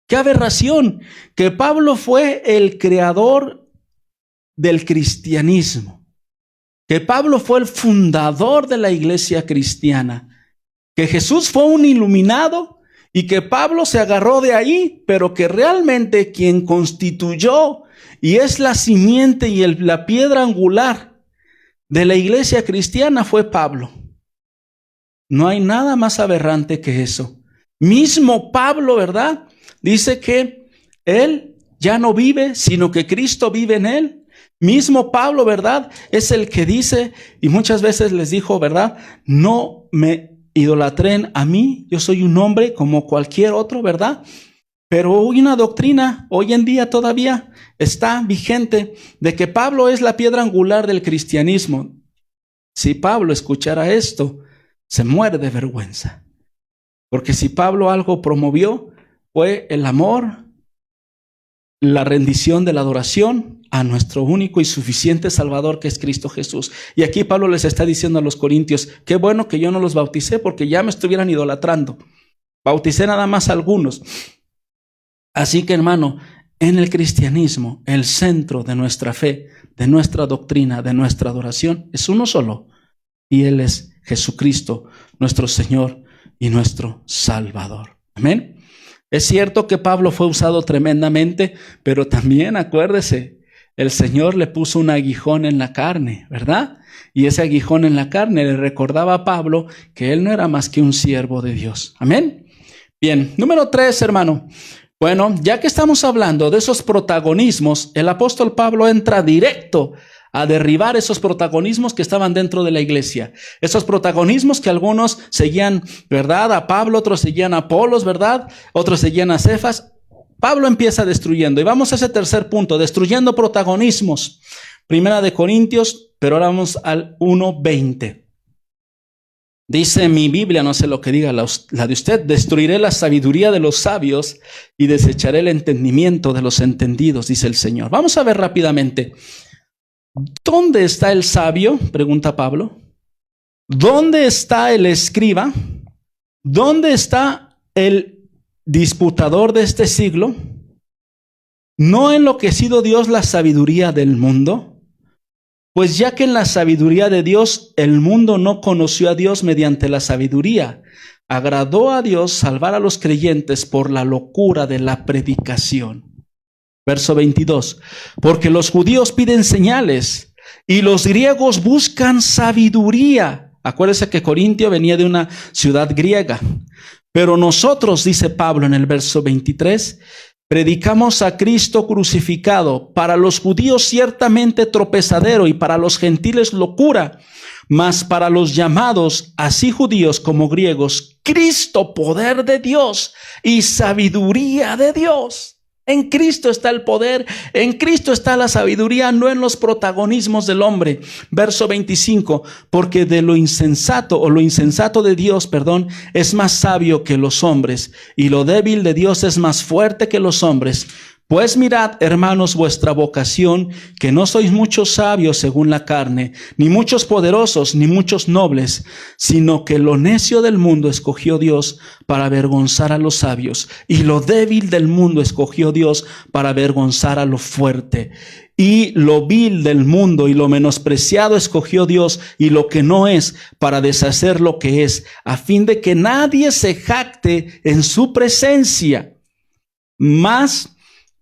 qué aberración, que Pablo fue el creador del cristianismo, que Pablo fue el fundador de la iglesia cristiana, que Jesús fue un iluminado y que Pablo se agarró de ahí, pero que realmente quien constituyó y es la simiente y la piedra angular de la iglesia cristiana fue Pablo. No hay nada más aberrante que eso. Mismo Pablo, ¿verdad? Dice que él ya no vive, sino que Cristo vive en él. Mismo Pablo, ¿verdad? Es el que dice, y muchas veces les dijo, ¿verdad? No me idolatren a mí, yo soy un hombre como cualquier otro, ¿verdad? Pero hay una doctrina, hoy en día todavía está vigente, de que Pablo es la piedra angular del cristianismo. Si Pablo escuchara esto, se muere de vergüenza. Porque si Pablo algo promovió, fue el amor, la rendición de la adoración a nuestro único y suficiente Salvador, que es Cristo Jesús. Y aquí Pablo les está diciendo a los corintios, qué bueno que yo no los bauticé porque ya me estuvieran idolatrando. Bauticé nada más a algunos. Así que, hermano, en el cristianismo, el centro de nuestra fe, de nuestra doctrina, de nuestra adoración, es uno solo. Y Él es Jesucristo, nuestro Señor y nuestro Salvador. Amén. Es cierto que Pablo fue usado tremendamente, pero también acuérdese, el Señor le puso un aguijón en la carne, ¿verdad? Y ese aguijón en la carne le recordaba a Pablo que él no era más que un siervo de Dios. Amén. Bien, número 3, hermano. Bueno, ya que estamos hablando de esos protagonismos, el apóstol Pablo entra directo a derribar esos protagonismos que estaban dentro de la iglesia. Esos protagonismos que algunos seguían, ¿verdad? A Pablo, otros seguían a Apolos, ¿verdad? Otros seguían a Cefas. Pablo empieza destruyendo. Y vamos a ese tercer punto, destruyendo protagonismos. Primera de Corintios, pero ahora vamos al 1:20. Dice mi Biblia, no sé lo que diga la de usted, destruiré la sabiduría de los sabios y desecharé el entendimiento de los entendidos, dice el Señor. Vamos a ver rápidamente. ¿Dónde está el sabio?, pregunta Pablo. ¿Dónde está el escriba? ¿Dónde está el disputador de este siglo? ¿No ha enloquecido Dios la sabiduría del mundo? Pues ya que en la sabiduría de Dios el mundo no conoció a Dios mediante la sabiduría, agradó a Dios salvar a los creyentes por la locura de la predicación. Verso 22, porque los judíos piden señales y los griegos buscan sabiduría. Acuérdese que Corintio venía de una ciudad griega. Pero nosotros, dice Pablo en el verso 23, predicamos a Cristo crucificado, para los judíos ciertamente tropezadero y para los gentiles locura, mas para los llamados, así judíos como griegos, Cristo poder de Dios y sabiduría de Dios. En Cristo está el poder, en Cristo está la sabiduría, no en los protagonismos del hombre. Verso 25, porque de lo insensato o lo insensato de Dios, es más sabio que los hombres, y lo débil de Dios es más fuerte que los hombres. Pues mirad, hermanos, vuestra vocación, que no sois muchos sabios según la carne, ni muchos poderosos, ni muchos nobles, sino que lo necio del mundo escogió Dios para avergonzar a los sabios, y lo débil del mundo escogió Dios para avergonzar a lo fuerte. Y lo vil del mundo y lo menospreciado escogió Dios, y lo que no es, para deshacer lo que es, a fin de que nadie se jacte en su presencia. Mas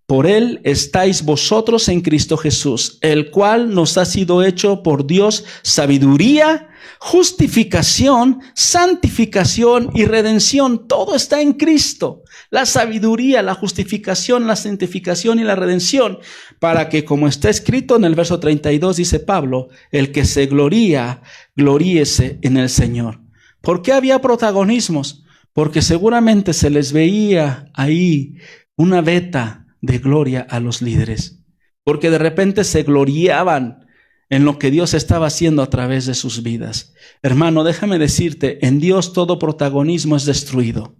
por él estáis vosotros en Cristo Jesús, el cual nos ha sido hecho por Dios sabiduría, justificación, santificación y redención. Todo está en Cristo. La sabiduría, la justificación, la santificación y la redención, para que, como está escrito en el verso 32, dice Pablo, el que se gloría, gloríese en el Señor. ¿Por qué había protagonismos? Porque seguramente se les veía ahí una veta de gloria a los líderes, porque de repente se gloriaban en lo que Dios estaba haciendo a través de sus vidas. Hermano, déjame decirte, en Dios todo protagonismo es destruido.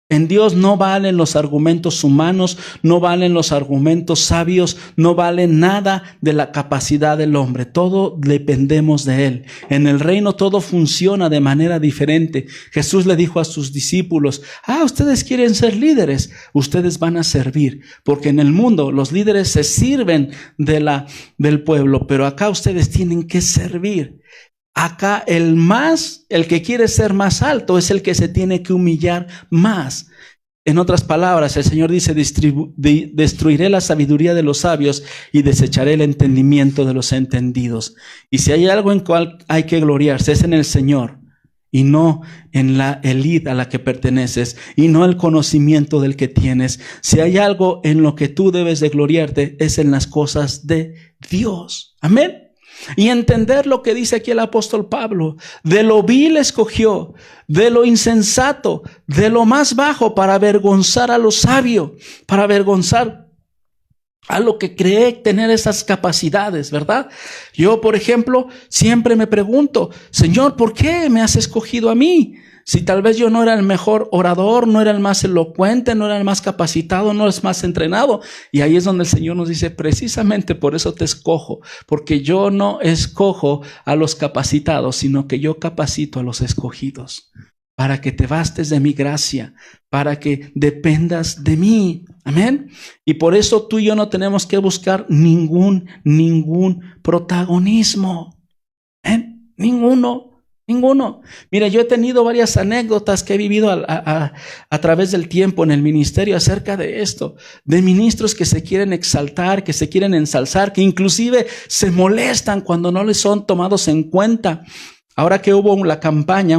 En Dios no valen los argumentos humanos, no valen los argumentos sabios, no vale nada de la capacidad del hombre. Todo dependemos de Él. En el reino todo funciona de manera diferente. Jesús le dijo a sus discípulos, ustedes quieren ser líderes, ustedes van a servir. Porque en el mundo los líderes se sirven del pueblo, pero acá ustedes tienen que servir. Acá el que quiere ser más alto es el que se tiene que humillar más. En otras palabras, el Señor dice, destruiré la sabiduría de los sabios y desecharé el entendimiento de los entendidos. Y si hay algo en cual hay que gloriarse, es en el Señor y no en la élite a la que perteneces y no el conocimiento del que tienes. Si hay algo en lo que tú debes de gloriarte, es en las cosas de Dios. Amén. Y entender lo que dice aquí el apóstol Pablo, de lo vil escogió, de lo insensato, de lo más bajo, para avergonzar a lo sabio, para avergonzar a lo que cree tener esas capacidades, ¿verdad? Yo, por ejemplo, siempre me pregunto, Señor, ¿por qué me has escogido a mí? Si tal vez yo no era el mejor orador, no era el más elocuente, no era el más capacitado, no es más entrenado. Y ahí es donde el Señor nos dice, precisamente por eso te escojo, porque yo no escojo a los capacitados, sino que yo capacito a los escogidos, para que te bastes de mi gracia, para que dependas de mí. Amén. Y por eso tú y yo no tenemos que buscar ningún protagonismo. Ninguno. Mira, yo he tenido varias anécdotas que he vivido a través del tiempo en el ministerio acerca de esto, de ministros que se quieren exaltar, que se quieren ensalzar, que inclusive se molestan cuando no les son tomados en cuenta. Ahora que hubo una campaña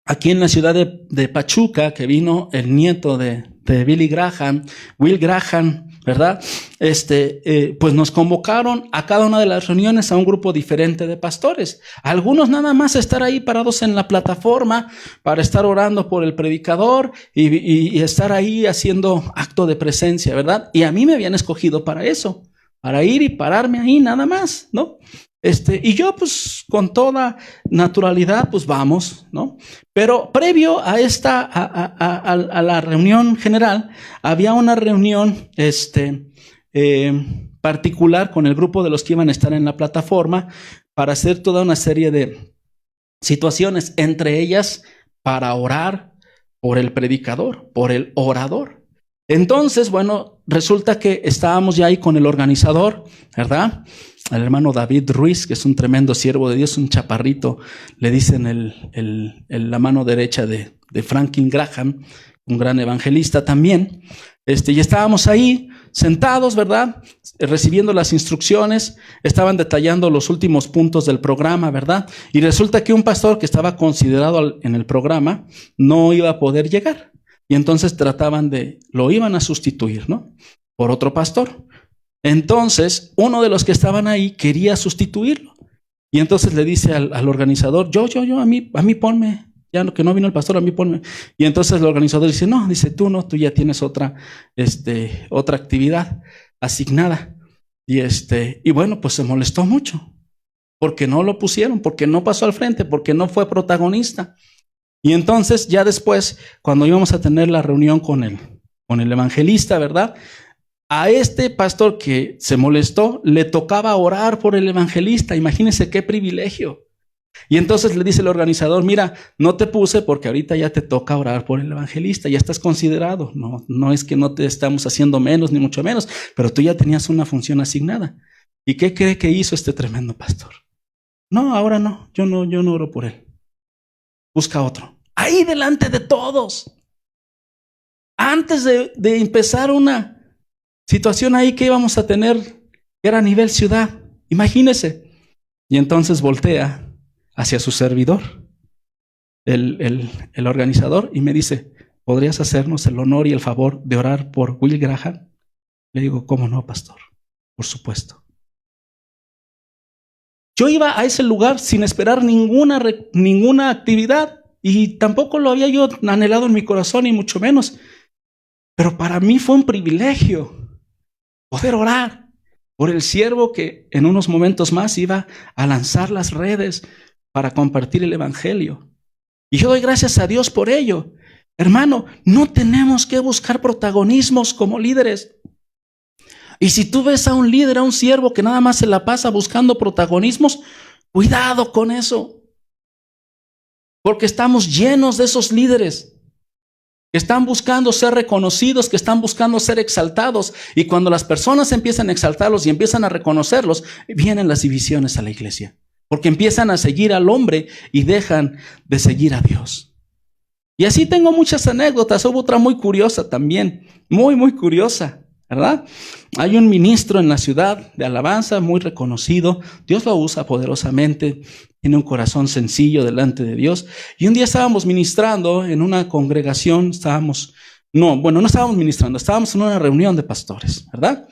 aquí en la ciudad de Pachuca, que vino el nieto de Will Graham, ¿verdad? Pues nos convocaron a cada una de las reuniones a un grupo diferente de pastores. Algunos nada más estar ahí parados en la plataforma para estar orando por el predicador y estar ahí haciendo acto de presencia, ¿verdad? Y a mí me habían escogido para eso, para ir y pararme ahí nada más, ¿no? Y yo pues con toda naturalidad pues vamos, ¿no? Pero previo a a la reunión general había una reunión particular con el grupo de los que iban a estar en la plataforma para hacer toda una serie de situaciones, entre ellas para orar por el predicador, por el orador. Entonces, bueno, resulta que estábamos ya ahí con el organizador, ¿verdad? Al hermano David Ruiz, que es un tremendo siervo de Dios, un chaparrito, le dicen la mano derecha de Franklin Graham, un gran evangelista también. Y estábamos ahí sentados, ¿verdad? Recibiendo las instrucciones, estaban detallando los últimos puntos del programa, ¿verdad? Y resulta que un pastor que estaba considerado en el programa no iba a poder llegar. Y entonces lo iban a sustituir, ¿no? Por otro pastor. Entonces, uno de los que estaban ahí quería sustituirlo. Y entonces le dice al organizador, a mí ponme, ya que no vino el pastor, a mí ponme. Y entonces el organizador dice, no, dice, tú ya tienes otra actividad asignada. Y bueno, pues se molestó mucho, porque no lo pusieron, porque no pasó al frente, porque no fue protagonista. Y entonces ya después, cuando íbamos a tener la reunión con con el evangelista, ¿verdad? A este pastor que se molestó, le tocaba orar por el evangelista. Imagínense qué privilegio. Y entonces le dice el organizador, mira, no te puse porque ahorita ya te toca orar por el evangelista, ya estás considerado. No es que no te estamos haciendo menos, ni mucho menos, pero tú ya tenías una función asignada. ¿Y qué cree que hizo este tremendo pastor? No, ahora no, yo no oro por él. Busca otro. Ahí delante de todos. Antes de empezar una situación ahí que íbamos a tener, que era a nivel ciudad. Imagínese. Y entonces voltea hacia su servidor, el organizador, y me dice, ¿podrías hacernos el honor y el favor de orar por Will Graham? Le digo, ¿cómo no, pastor? Por supuesto. Yo iba a ese lugar sin esperar ninguna actividad y tampoco lo había yo anhelado en mi corazón, ni mucho menos. Pero para mí fue un privilegio poder orar por el siervo que en unos momentos más iba a lanzar las redes para compartir el evangelio. Y yo doy gracias a Dios por ello. Hermano, no tenemos que buscar protagonismos como líderes. Y si tú ves a un líder, a un siervo que nada más se la pasa buscando protagonismos, cuidado con eso. Porque estamos llenos de esos líderes que están buscando ser reconocidos, que están buscando ser exaltados. Y cuando las personas empiezan a exaltarlos y empiezan a reconocerlos, vienen las divisiones a la iglesia. Porque empiezan a seguir al hombre y dejan de seguir a Dios. Y así tengo muchas anécdotas. Hubo otra muy curiosa también, muy curiosa, ¿verdad? Hay un ministro en la ciudad de alabanza muy reconocido. Dios lo usa poderosamente. Tiene un corazón sencillo delante de Dios. Y un día estábamos ministrando en una congregación. No estábamos ministrando, estábamos en una reunión de pastores, ¿verdad?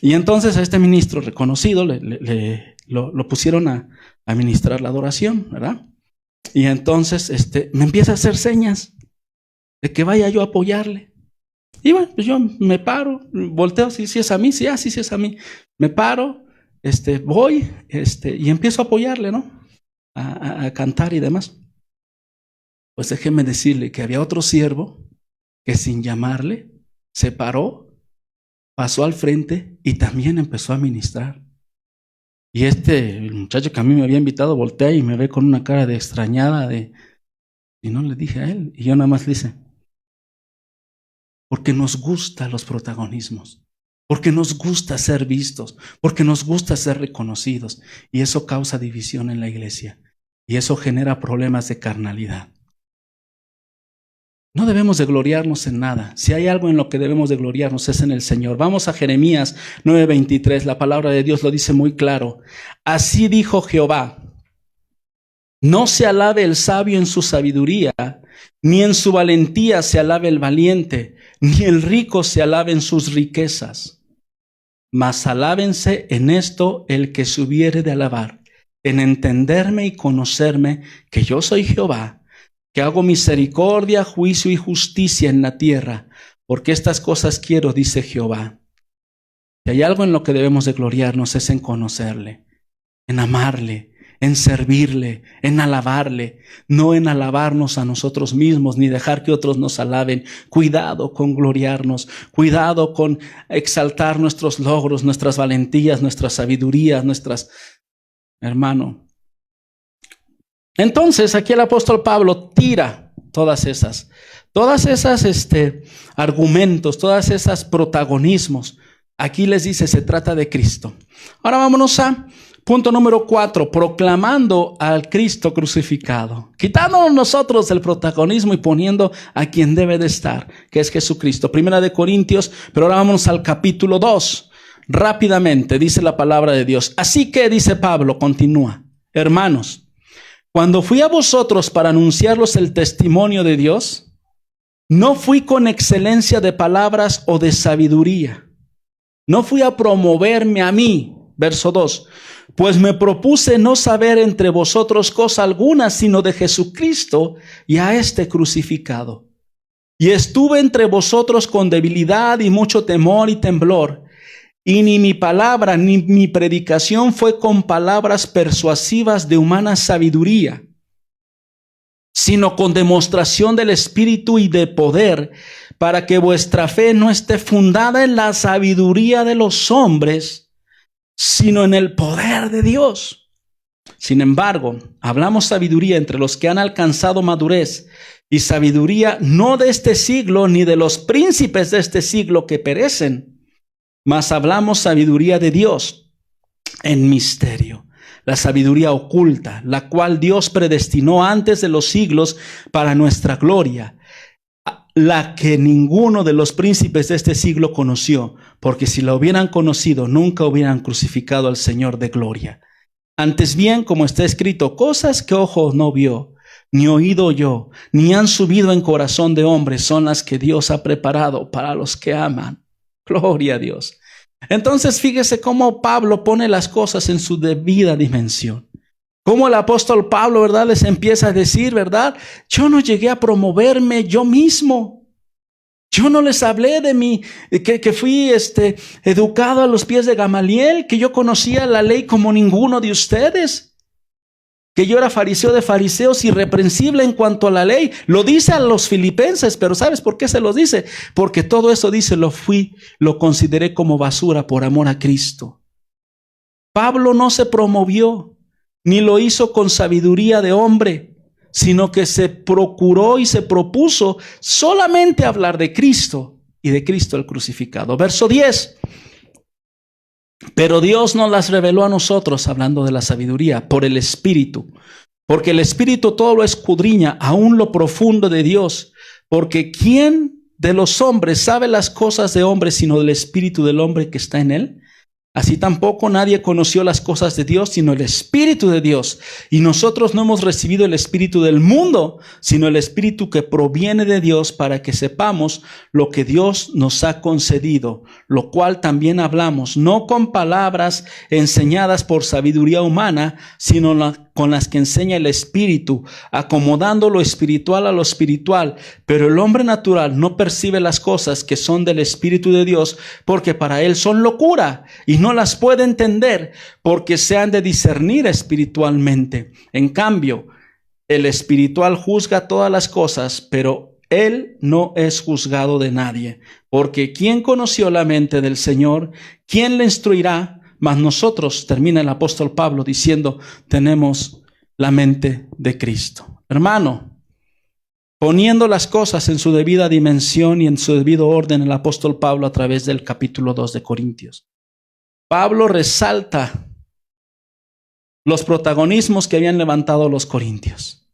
Y entonces a este ministro reconocido lo pusieron a ministrar la adoración, ¿verdad? Y entonces me empieza a hacer señas de que vaya yo a apoyarle. Y bueno, pues yo me paro, volteo, si es a mí, sí es a mí. Me paro, voy, y empiezo a apoyarle, ¿no? A cantar y demás. Pues déjeme decirle que había otro siervo que sin llamarle se paró, pasó al frente y también empezó a ministrar. Y el muchacho que a mí me había invitado voltea y me ve con una cara de extrañada y no le dije a él. Y yo nada más le hice, porque nos gustan los protagonismos, porque nos gusta ser vistos, porque nos gusta ser reconocidos. Y eso causa división en la iglesia. Y eso genera problemas de carnalidad. No debemos de gloriarnos en nada. Si hay algo en lo que debemos de gloriarnos es en el Señor. Vamos a Jeremías 9:23. La palabra de Dios lo dice muy claro. Así dijo Jehová: no se alabe el sabio en su sabiduría, ni en su valentía se alabe el valiente, ni el rico se alabe en sus riquezas. Mas alábense en esto el que se hubiere de alabar, en entenderme y conocerme que yo soy Jehová, que hago misericordia, juicio y justicia en la tierra, porque estas cosas quiero, dice Jehová. Si hay algo en lo que debemos de gloriarnos es en conocerle, en amarle, en servirle, en alabarle, no en alabarnos a nosotros mismos, ni dejar que otros nos alaben. Cuidado con gloriarnos, cuidado con exaltar nuestros logros, nuestras valentías, nuestras sabidurías, Hermano. Entonces, aquí el apóstol Pablo tira todas esas argumentos, todas esas protagonismos. Aquí les dice, se trata de Cristo. Ahora vámonos a punto número 4, proclamando al Cristo crucificado. Quitándonos nosotros el protagonismo y poniendo a quien debe de estar, que es Jesucristo. 1 Corintios, pero ahora vámonos al capítulo 2. Rápidamente, dice la palabra de Dios. Así que, dice Pablo, continúa, hermanos, cuando fui a vosotros para anunciarlos el testimonio de Dios, no fui con excelencia de palabras o de sabiduría. No fui a promoverme a mí. Verso 2. Pues me propuse no saber entre vosotros cosa alguna, sino de Jesucristo y a este crucificado. Y estuve entre vosotros con debilidad y mucho temor y temblor. Y ni mi palabra ni mi predicación fue con palabras persuasivas de humana sabiduría, sino con demostración del Espíritu y de poder, para que vuestra fe no esté fundada en la sabiduría de los hombres, sino en el poder de Dios. Sin embargo, hablamos sabiduría entre los que han alcanzado madurez, y sabiduría no de este siglo ni de los príncipes de este siglo que perecen, mas hablamos sabiduría de Dios en misterio, la sabiduría oculta, la cual Dios predestinó antes de los siglos para nuestra gloria, la que ninguno de los príncipes de este siglo conoció, porque si la hubieran conocido, nunca hubieran crucificado al Señor de gloria. Antes bien, como está escrito, cosas que ojo no vio, ni oído oyó, ni han subido en corazón de hombre, son las que Dios ha preparado para los que aman. Gloria a Dios. Entonces, fíjese cómo Pablo pone las cosas en su debida dimensión. Cómo el apóstol Pablo, ¿verdad?, les empieza a decir, ¿verdad? Yo no llegué a promoverme yo mismo. Yo no les hablé de mí, que fui educado a los pies de Gamaliel, que yo conocía la ley como ninguno de ustedes, que yo era fariseo de fariseos, irreprensible en cuanto a la ley. Lo dice a los filipenses, pero ¿sabes por qué se los dice? Porque todo eso dice, lo consideré como basura por amor a Cristo. Pablo no se promovió, ni lo hizo con sabiduría de hombre, sino que se procuró y se propuso solamente hablar de Cristo y de Cristo el crucificado. Verso 10. Pero Dios nos las reveló a nosotros, hablando de la sabiduría, por el Espíritu. Porque el Espíritu todo lo escudriña, aún lo profundo de Dios. Porque ¿quién de los hombres sabe las cosas de hombre, sino del Espíritu del hombre que está en él? Así tampoco nadie conoció las cosas de Dios, sino el Espíritu de Dios. Y nosotros no hemos recibido el espíritu del mundo, sino el Espíritu que proviene de Dios, para que sepamos lo que Dios nos ha concedido, lo cual también hablamos, no con palabras enseñadas por sabiduría humana, sino con las que enseña el Espíritu, acomodando lo espiritual a lo espiritual. Pero el hombre natural no percibe las cosas que son del Espíritu de Dios, porque para él son locura, y no las puede entender, porque se han de discernir espiritualmente. En cambio, el espiritual juzga todas las cosas, pero él no es juzgado de nadie. Porque ¿quién conoció la mente del Señor? ¿Quién le instruirá? Mas nosotros, termina el apóstol Pablo diciendo, tenemos la mente de Cristo. Hermano, poniendo las cosas en su debida dimensión y en su debido orden, el apóstol Pablo, a través del capítulo 2 de Corintios, Pablo resalta los protagonismos que habían levantado los corintios.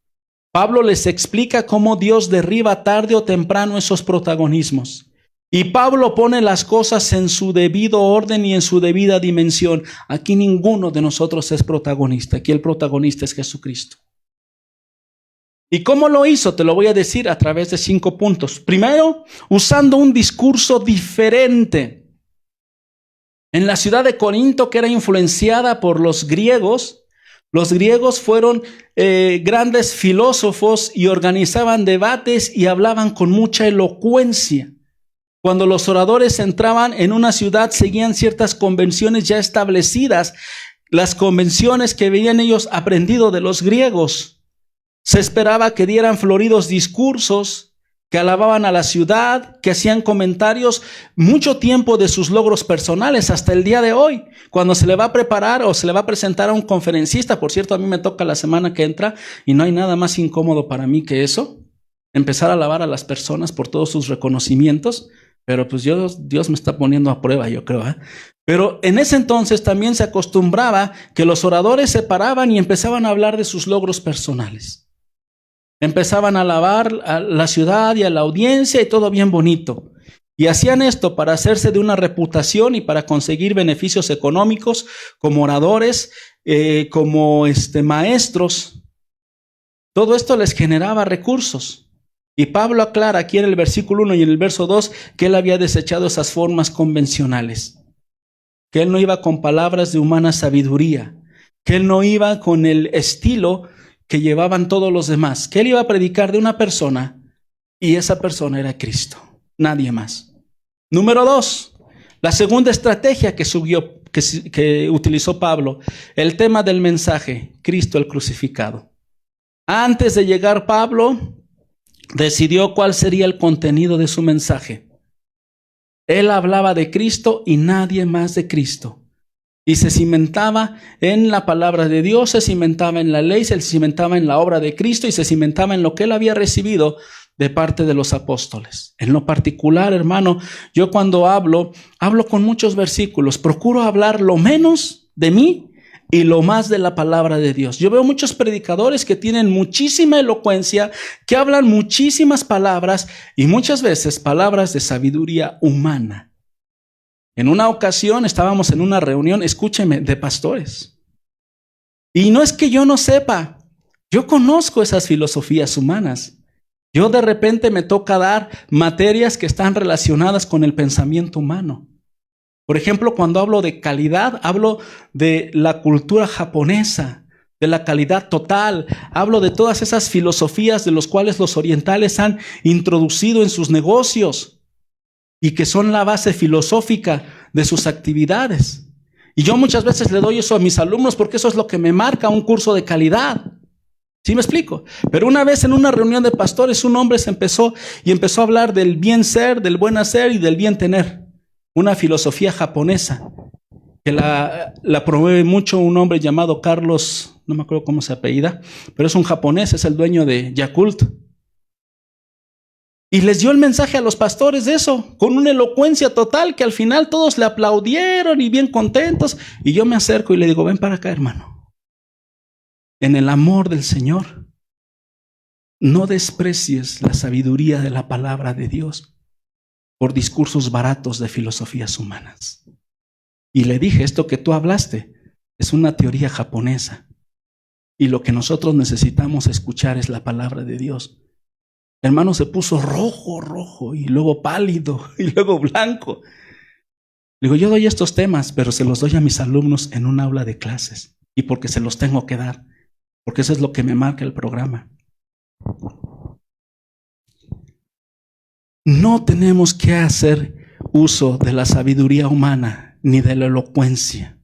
Pablo les explica cómo Dios derriba tarde o temprano esos protagonismos. Y Pablo pone las cosas en su debido orden y en su debida dimensión. Aquí ninguno de nosotros es protagonista. Aquí el protagonista es Jesucristo. ¿Y cómo lo hizo? Te lo voy a decir a través de 5 puntos. Primero, usando un discurso diferente. En la ciudad de Corinto, que era influenciada por los griegos fueron grandes filósofos y organizaban debates y hablaban con mucha elocuencia. Cuando los oradores entraban en una ciudad, seguían ciertas convenciones ya establecidas, las convenciones que habían ellos aprendido de los griegos. Se esperaba que dieran floridos discursos, que alababan a la ciudad, que hacían comentarios mucho tiempo de sus logros personales, hasta el día de hoy, cuando se le va a preparar o se le va a presentar a un conferencista. Por cierto, a mí me toca la semana que entra y no hay nada más incómodo para mí que eso, empezar a alabar a las personas por todos sus reconocimientos. Pero pues Dios me está poniendo a prueba, yo creo, ¿eh? Pero en ese entonces también se acostumbraba que los oradores se paraban y empezaban a hablar de sus logros personales. Empezaban a alabar a la ciudad y a la audiencia y todo bien bonito. Y hacían esto para hacerse de una reputación y para conseguir beneficios económicos como oradores, como maestros. Todo esto les generaba recursos. Y Pablo aclara aquí en el versículo 1 y en el verso 2 que él había desechado esas formas convencionales, que él no iba con palabras de humana sabiduría, que él no iba con el estilo que llevaban todos los demás, que él iba a predicar de una persona y esa persona era Cristo, nadie más. Número 2, la segunda estrategia que utilizó Pablo, el tema del mensaje, Cristo el crucificado. Antes de llegar Pablo, decidió cuál sería el contenido de su mensaje. Él hablaba de Cristo y nadie más de Cristo. Y se cimentaba en la palabra de Dios, se cimentaba en la ley, se cimentaba en la obra de Cristo y se cimentaba en lo que él había recibido de parte de los apóstoles. En lo particular, hermano, yo cuando hablo con muchos versículos. Procuro hablar lo menos de mí y lo más de la palabra de Dios. Yo veo muchos predicadores que tienen muchísima elocuencia, que hablan muchísimas palabras y muchas veces palabras de sabiduría humana. En una ocasión estábamos en una reunión, escúcheme, de pastores. Y no es que yo no sepa, yo conozco esas filosofías humanas. Yo de repente me toca dar materias que están relacionadas con el pensamiento humano. Por ejemplo, cuando hablo de calidad, hablo de la cultura japonesa, de la calidad total. Hablo de todas esas filosofías de las cuales los orientales han introducido en sus negocios y que son la base filosófica de sus actividades. Y yo muchas veces le doy eso a mis alumnos porque eso es lo que me marca un curso de calidad. ¿Sí me explico? Pero una vez en una reunión de pastores, un hombre empezó a hablar del bien ser, del buen hacer y del bien tener. Una filosofía japonesa que la promueve mucho un hombre llamado Carlos, no me acuerdo cómo se apellida, pero es un japonés, es el dueño de Yakult. Y les dio el mensaje a los pastores de eso, con una elocuencia total que al final todos le aplaudieron y bien contentos. Y yo me acerco y le digo, ven para acá, hermano. En el amor del Señor, no desprecies la sabiduría de la palabra de Dios por discursos baratos de filosofías humanas. Y le dije, esto que tú hablaste es una teoría japonesa. Y lo que nosotros necesitamos escuchar es la palabra de Dios. El hermano se puso rojo y luego pálido y luego blanco. Le digo, yo doy estos temas, pero se los doy a mis alumnos en un aula de clases. Y porque se los tengo que dar. Porque eso es lo que me marca el programa. No tenemos que hacer uso de la sabiduría humana ni de la elocuencia.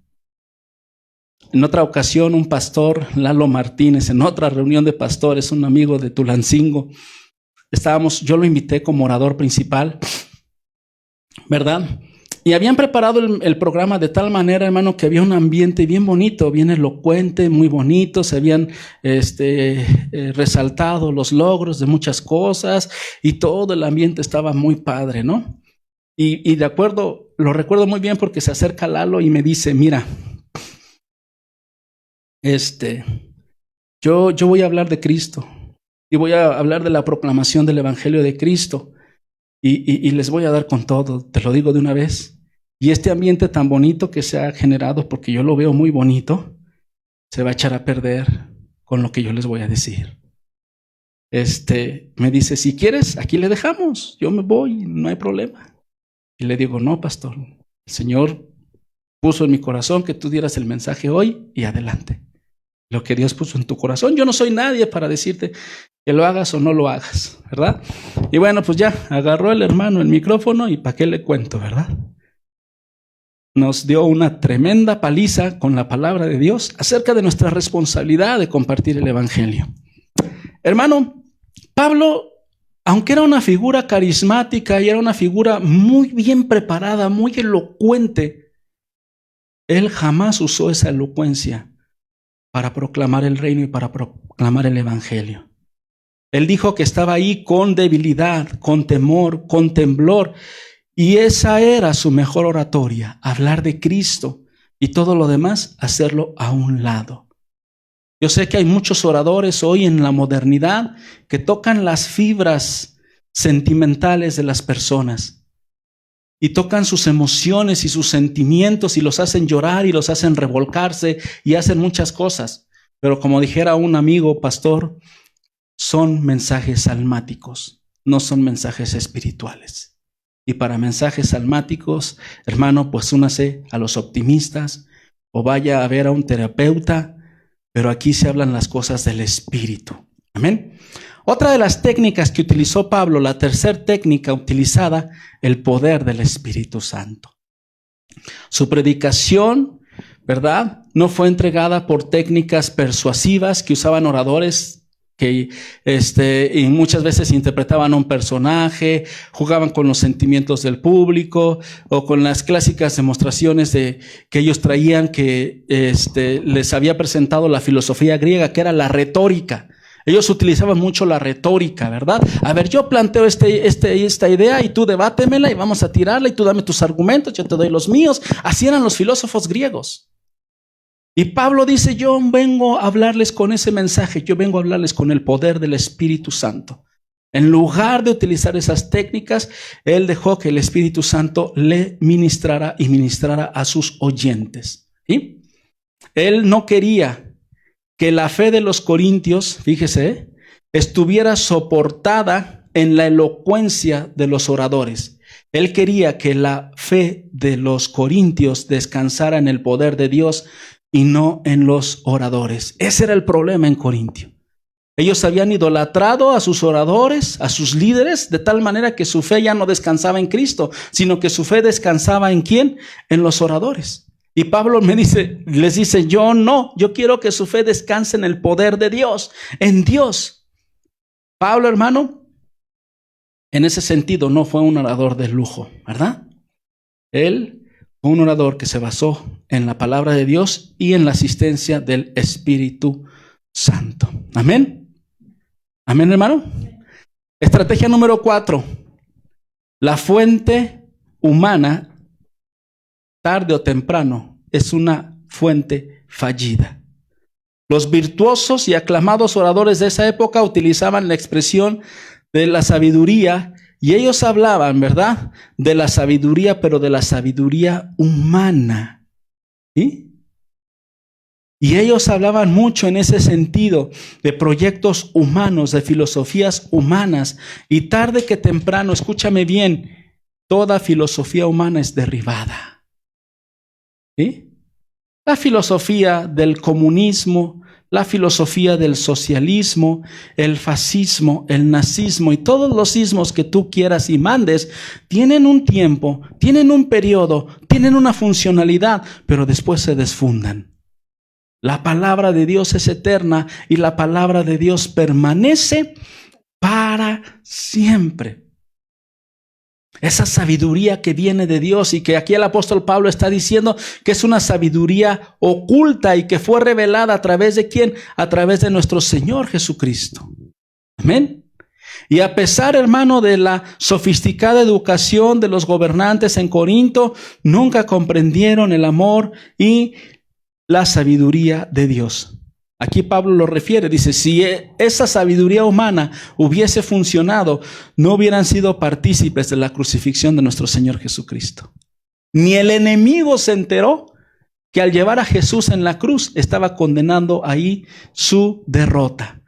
En otra ocasión, un pastor, Lalo Martínez, en otra reunión de pastores, un amigo de Tulancingo, yo lo invité como orador principal, ¿verdad? Y habían preparado el programa de tal manera, hermano, que había un ambiente bien bonito, bien elocuente, muy bonito. Se habían resaltado los logros de muchas cosas y todo el ambiente estaba muy padre, ¿no? Y de acuerdo, lo recuerdo muy bien porque se acerca Lalo y me dice, mira, yo voy a hablar de Cristo y voy a hablar de la proclamación del Evangelio de Cristo. Y les voy a dar con todo, te lo digo de una vez. Y este ambiente tan bonito que se ha generado, porque yo lo veo muy bonito, se va a echar a perder con lo que yo les voy a decir. Me dice, si quieres, aquí le dejamos, yo me voy, no hay problema. Y le digo, no, pastor, el Señor puso en mi corazón que tú dieras el mensaje hoy y adelante. Lo que Dios puso en tu corazón, yo no soy nadie para decirte que lo hagas o no lo hagas, ¿verdad? Y bueno, pues ya agarró el hermano el micrófono y ¿para qué le cuento, verdad? Nos dio una tremenda paliza con la palabra de Dios acerca de nuestra responsabilidad de compartir el Evangelio. Hermano, Pablo, aunque era una figura carismática y era una figura muy bien preparada, muy elocuente, él jamás usó esa elocuencia para proclamar el reino y para proclamar el Evangelio. Él dijo que estaba ahí con debilidad, con temor, con temblor, y esa era su mejor oratoria, hablar de Cristo y todo lo demás, hacerlo a un lado. Yo sé que hay muchos oradores hoy en la modernidad que tocan las fibras sentimentales de las personas y tocan sus emociones y sus sentimientos y los hacen llorar y los hacen revolcarse y hacen muchas cosas. Pero como dijera un amigo pastor, son mensajes almáticos, no son mensajes espirituales. Y para mensajes almáticos, hermano, pues únase a los optimistas o vaya a ver a un terapeuta, pero aquí se hablan las cosas del espíritu. Amén. Otra de las técnicas que utilizó Pablo, la tercera técnica utilizada, el poder del Espíritu Santo. Su predicación, ¿verdad?, no fue entregada por técnicas persuasivas que usaban oradores y muchas veces interpretaban a un personaje, jugaban con los sentimientos del público o con las clásicas demostraciones que ellos traían que les había presentado la filosofía griega, que era la retórica. Ellos utilizaban mucho la retórica, ¿verdad? A ver, yo planteo esta idea y tú debátemela y vamos a tirarla y tú dame tus argumentos, yo te doy los míos. Así eran los filósofos griegos. Y Pablo dice, yo vengo a hablarles con ese mensaje, yo vengo a hablarles con el poder del Espíritu Santo. En lugar de utilizar esas técnicas, él dejó que el Espíritu Santo le ministrara y ministrara a sus oyentes. ¿Sí? Él no quería que la fe de los corintios, fíjese, estuviera soportada en la elocuencia de los oradores. Él quería que la fe de los corintios descansara en el poder de Dios y no en los oradores. Ese era el problema en Corintio. Ellos habían idolatrado a sus oradores, a sus líderes, de tal manera que su fe ya no descansaba en Cristo, sino que su fe descansaba ¿en quién? En los oradores. Y Pablo les dice, yo quiero que su fe descanse en el poder de Dios, en Dios. Pablo, hermano, en ese sentido no fue un orador de lujo, ¿verdad? Él fue un orador que se basó en la palabra de Dios y en la asistencia del Espíritu Santo. Amén. Amén, hermano. Estrategia número 4. La fuente humana, tarde o temprano, es una fuente fallida. Los virtuosos y aclamados oradores de esa época utilizaban la expresión de la sabiduría y ellos hablaban, ¿verdad? De la sabiduría, pero de la sabiduría humana. ¿Sí? Y ellos hablaban mucho en ese sentido de proyectos humanos, de filosofías humanas. Y tarde que temprano, escúchame bien, toda filosofía humana es derribada. ¿Sí? La filosofía del comunismo, la filosofía del socialismo, el fascismo, el nazismo y todos los ismos que tú quieras y mandes, tienen un tiempo, tienen un periodo, tienen una funcionalidad, pero después se desfundan. La palabra de Dios es eterna y la palabra de Dios permanece para siempre. Esa sabiduría que viene de Dios y que aquí el apóstol Pablo está diciendo que es una sabiduría oculta y que fue revelada a través de ¿quién? A través de nuestro Señor Jesucristo. Amén. Y a pesar, hermano, de la sofisticada educación de los gobernantes en Corinto, nunca comprendieron el amor y la sabiduría de Dios. Aquí Pablo lo refiere, dice, si esa sabiduría humana hubiese funcionado, no hubieran sido partícipes de la crucifixión de nuestro Señor Jesucristo. Ni el enemigo se enteró que al llevar a Jesús en la cruz estaba condenando ahí su derrota.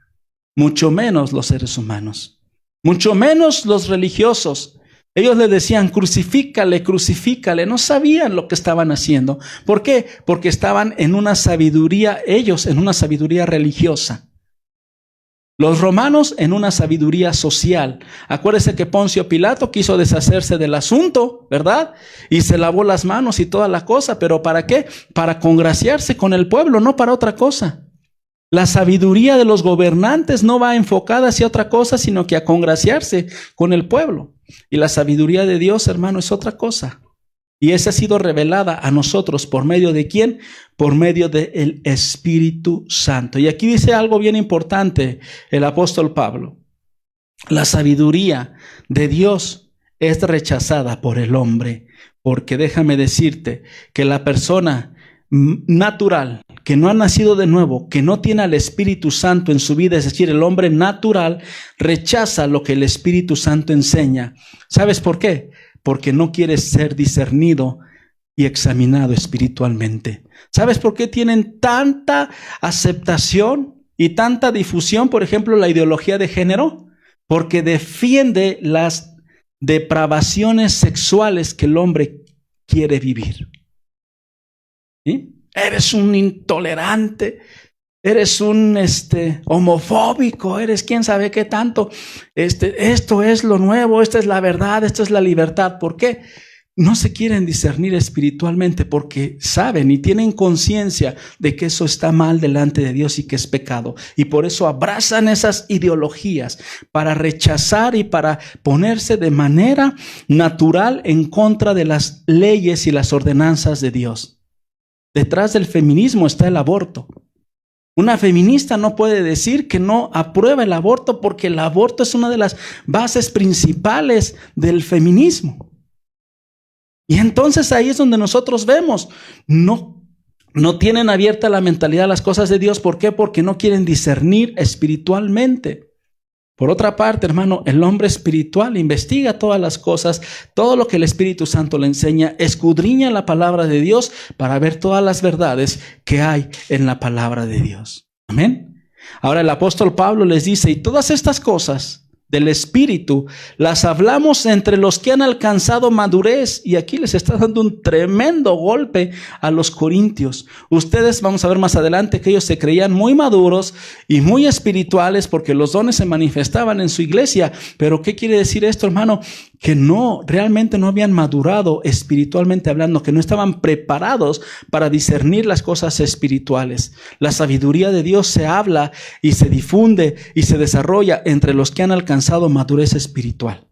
Mucho menos los seres humanos, mucho menos los religiosos. Ellos le decían, crucifícale, crucifícale. No sabían lo que estaban haciendo. ¿Por qué? Porque estaban en una sabiduría, ellos en una sabiduría religiosa. Los romanos en una sabiduría social. Acuérdese que Poncio Pilato quiso deshacerse del asunto, ¿verdad? Y se lavó las manos y toda la cosa. ¿Pero para qué? Para congraciarse con el pueblo, no para otra cosa. La sabiduría de los gobernantes no va enfocada hacia otra cosa, sino que a congraciarse con el pueblo. Y la sabiduría de Dios, hermano, es otra cosa. Y esa ha sido revelada a nosotros por medio de ¿quién? Por medio del Espíritu Santo. Y aquí dice algo bien importante el apóstol Pablo. La sabiduría de Dios es rechazada por el hombre, porque déjame decirte que la persona natural, que no ha nacido de nuevo, que no tiene al Espíritu Santo en su vida, es decir, el hombre natural, rechaza lo que el Espíritu Santo enseña. ¿Sabes por qué? Porque no quiere ser discernido y examinado espiritualmente. ¿Sabes por qué tienen tanta aceptación y tanta difusión, por ejemplo, la ideología de género? Porque defiende las depravaciones sexuales que el hombre quiere vivir. ¿Sí? Eres un intolerante, eres un homofóbico, eres quién sabe qué tanto. Esto es lo nuevo, esta es la verdad, esta es la libertad. ¿Por qué? no se quieren discernir espiritualmente porque saben y tienen conciencia de que eso está mal delante de Dios y que es pecado. Y por eso abrazan esas ideologías para rechazar y para ponerse de manera natural en contra de las leyes y las ordenanzas de Dios. Detrás del feminismo está el aborto. Una feminista no puede decir que no aprueba el aborto porque el aborto es una de las bases principales del feminismo. Y entonces ahí es donde nosotros vemos, no tienen abierta la mentalidad a las cosas de Dios. ¿Por qué? Porque no quieren discernir espiritualmente. Por otra parte, hermano, el hombre espiritual investiga todas las cosas, todo lo que el Espíritu Santo le enseña, escudriña la palabra de Dios para ver todas las verdades que hay en la palabra de Dios. Amén. Ahora el apóstol Pablo les dice, y todas estas cosas del Espíritu las hablamos entre los que han alcanzado madurez. Y aquí les está dando un tremendo golpe a los corintios. Ustedes, vamos a ver más adelante, que ellos se creían muy maduros y muy espirituales porque los dones se manifestaban en su iglesia. Pero ¿qué quiere decir esto, hermano? Que realmente no habían madurado espiritualmente hablando, que no estaban preparados para discernir las cosas espirituales. La sabiduría de Dios se habla y se difunde y se desarrolla entre los que han alcanzado madurez espiritual.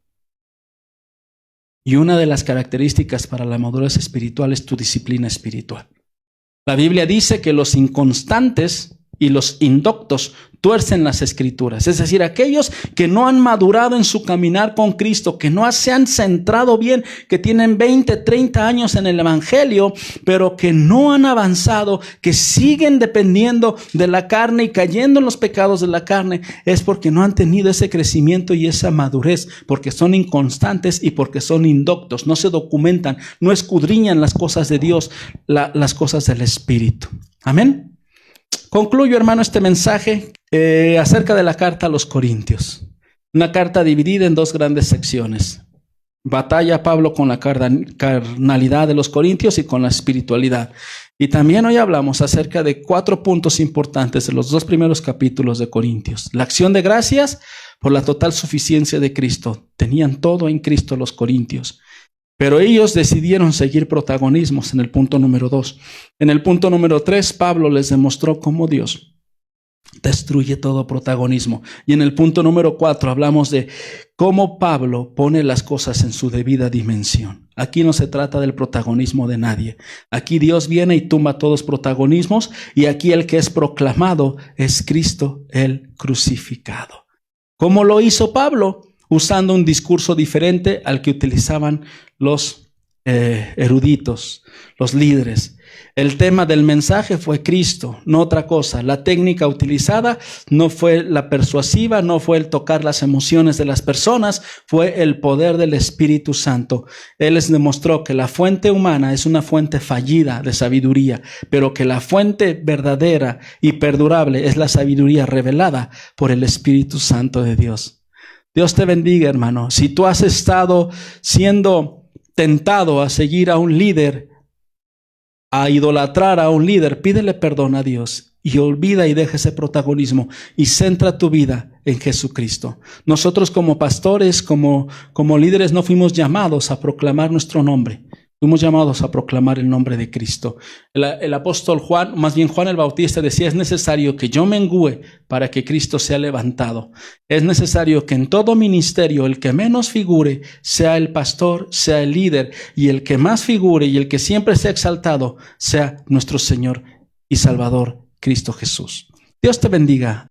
Y una de las características para la madurez espiritual es tu disciplina espiritual. La Biblia dice que los inconstantes y los indoctos tuercen las escrituras. Es decir, aquellos que no han madurado en su caminar con Cristo, que no se han centrado bien, que tienen 20, 30 años en el evangelio, pero que no han avanzado, que siguen dependiendo de la carne y cayendo en los pecados de la carne, es porque no han tenido ese crecimiento y esa madurez, porque son inconstantes y porque son indoctos, no se documentan, no escudriñan las cosas de Dios, las cosas del Espíritu. Amén. Concluyo, hermano, este mensaje acerca de la carta a los Corintios. Una carta dividida en dos grandes secciones. Batalla Pablo con la carnalidad de los corintios y con la espiritualidad. Y también hoy hablamos acerca de 4 puntos importantes de los 2 primeros capítulos de Corintios. La acción de gracias por la total suficiencia de Cristo. Tenían todo en Cristo los corintios. Pero ellos decidieron seguir protagonismos en el punto número 2. En el punto número 3, Pablo les demostró cómo Dios destruye todo protagonismo. Y en el punto número 4 hablamos de cómo Pablo pone las cosas en su debida dimensión. Aquí no se trata del protagonismo de nadie. Aquí Dios viene y tumba todos protagonismos, y aquí el que es proclamado es Cristo el crucificado. ¿Cómo lo hizo Pablo? Usando un discurso diferente al que utilizaban los eruditos, los líderes. El tema del mensaje fue Cristo, no otra cosa. La técnica utilizada no fue la persuasiva, no fue el tocar las emociones de las personas, fue el poder del Espíritu Santo. Él les demostró que la fuente humana es una fuente fallida de sabiduría, pero que la fuente verdadera y perdurable es la sabiduría revelada por el Espíritu Santo de Dios. Dios te bendiga, hermano. Si tú has estado siendo tentado a seguir a un líder, a idolatrar a un líder, pídele perdón a Dios y olvida y deja ese protagonismo y centra tu vida en Jesucristo. Nosotros como pastores, como líderes, no fuimos llamados a proclamar nuestro nombre. Fuimos llamados a proclamar el nombre de Cristo. El apóstol Juan, más bien Juan el Bautista, decía: es necesario que yo mengüe para que Cristo sea levantado. Es necesario que en todo ministerio el que menos figure sea el pastor, sea el líder, y el que más figure y el que siempre sea exaltado sea nuestro Señor y Salvador Cristo Jesús. Dios te bendiga.